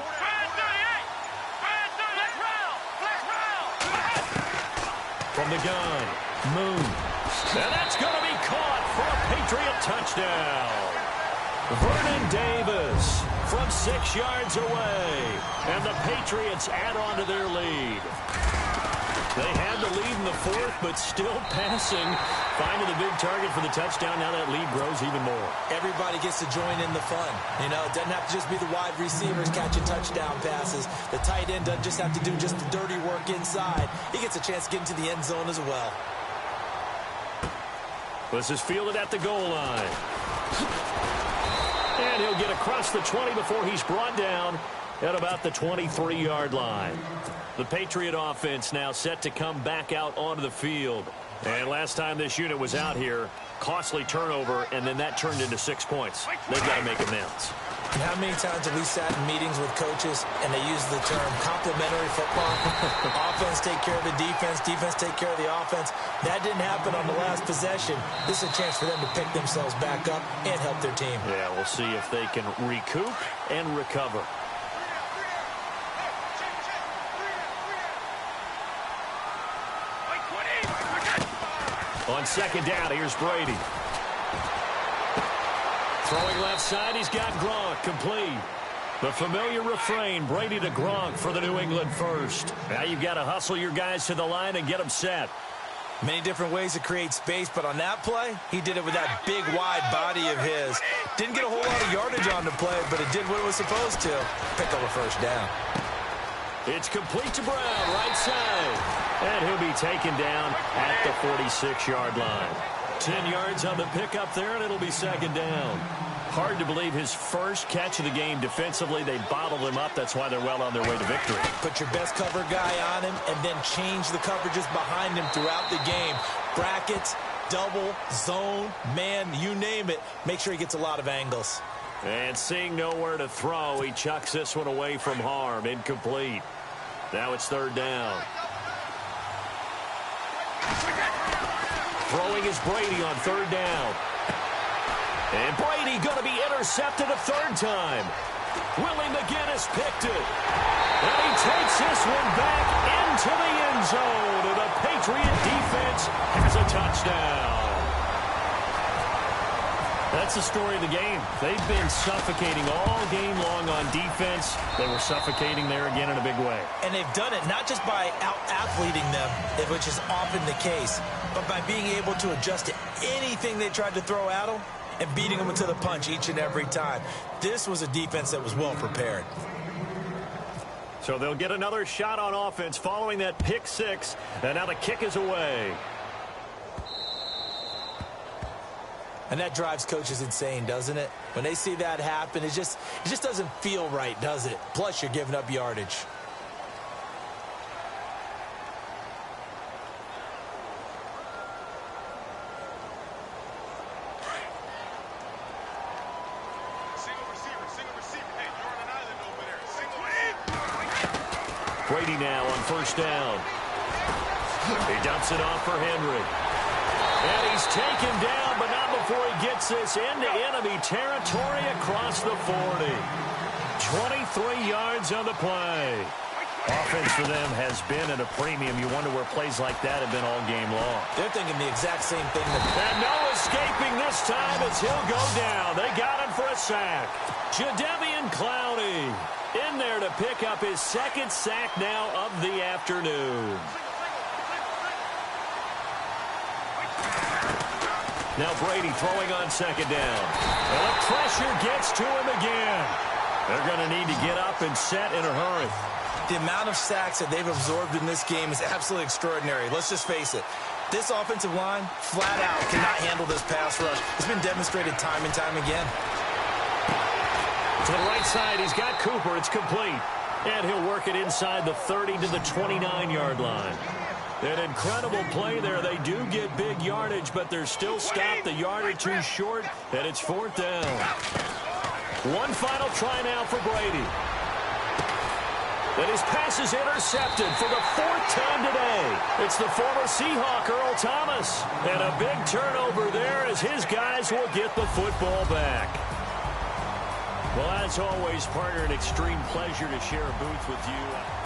From the gun, Moon. And that's going to be caught for a Patriot touchdown. Vernon Davis from 6 yards away. And the Patriots add on to their lead. They had the lead in the 4th, but still passing. Finding the big target for the touchdown. Now that lead grows even more.
Everybody gets to join in the fun. You know, it doesn't have to just be the wide receivers catching touchdown passes. The tight end doesn't just have to do just the dirty work inside. He gets a chance to get into the end zone as well.
This is fielded at the goal line. And he'll get across the 20 before he's brought down at about the 23-yard line. The Patriot offense now set to come back out onto the field. And last time this unit was out here, costly turnover, and then that turned into 6 points. They've got to make amends.
And how many times have we sat in meetings with coaches and they use the term complementary football? Offense take care of the defense, defense take care of the offense. That didn't happen on the last possession. This is a chance for them to pick themselves back up and help their team. Yeah,
we'll see if they can recoup and recover. On second down, here's Brady. Throwing left side, he's got Gronk, complete. The familiar refrain, Brady to Gronk for the New England first. Now you've got to hustle your guys to the line and get them set.
Many different ways to create space, but on that play, he did it with that big, wide body of his. Didn't get a whole lot of yardage on the play, but it did what it was supposed to. Pick up a first down.
It's complete to Brown, right side. And he'll be taken down at the 46-yard line. 10 yards on the pickup there, and it'll be second down. Hard to believe his first catch of the game defensively. They bottled him up. That's why they're well on their way to victory.
Put your best cover guy on him and then change the coverages behind him throughout the game. Brackets, double, zone, man, you name it. Make sure he gets a lot of angles.
And seeing nowhere to throw, he chucks this one away from harm. Incomplete. Now it's third down. Throwing is Brady on third down. And Brady going to be intercepted a third time. Willie McGinnis picked it. And he takes this one back into the end zone. And the Patriot defense has a touchdown. That's the story of the game. They've been suffocating all game long on defense. They were suffocating there again in a big way.
And they've done it not just by out-athleting them, which is often the case, but by being able to adjust to anything they tried to throw at them and beating them to the punch each and every time. This was a defense that was well prepared.
So they'll get another shot on offense following that pick six. And now the kick is away.
And that drives coaches insane, doesn't it? When they see that happen, it just doesn't feel right, does it? Plus, you're giving up yardage.
Brady now on first down. He dumps it off for Henry. And he's taken down, but not before he gets this into enemy territory across the 40. 23 yards on the play. Offense for them has been at a premium. You wonder where plays like that have been all game long.
They're thinking the exact same thing.
And no escaping this time as he'll go down. They got him for a sack. Jadeveon Clowney in there to pick up his second sack now of the afternoon. Now Brady throwing on second down. And the pressure gets to him again. They're going to need to get up and set in a hurry.
The amount of sacks that they've absorbed in this game is absolutely extraordinary. Let's just face it. This offensive line, flat out, cannot handle this pass rush. It's been demonstrated time and time again.
To the right side, he's got Cooper. It's complete. And he'll work it inside the 30 to the 29-yard line. An incredible play there. They do get big yardage, but they're still stopped a yard or two short, and it's fourth down. One final try now for Brady. And his pass is intercepted for the fourth time today. It's the former Seahawk, Earl Thomas. And a big turnover there as his guys will get the football back. Well, as always, partner, an extreme pleasure to share a booth with you.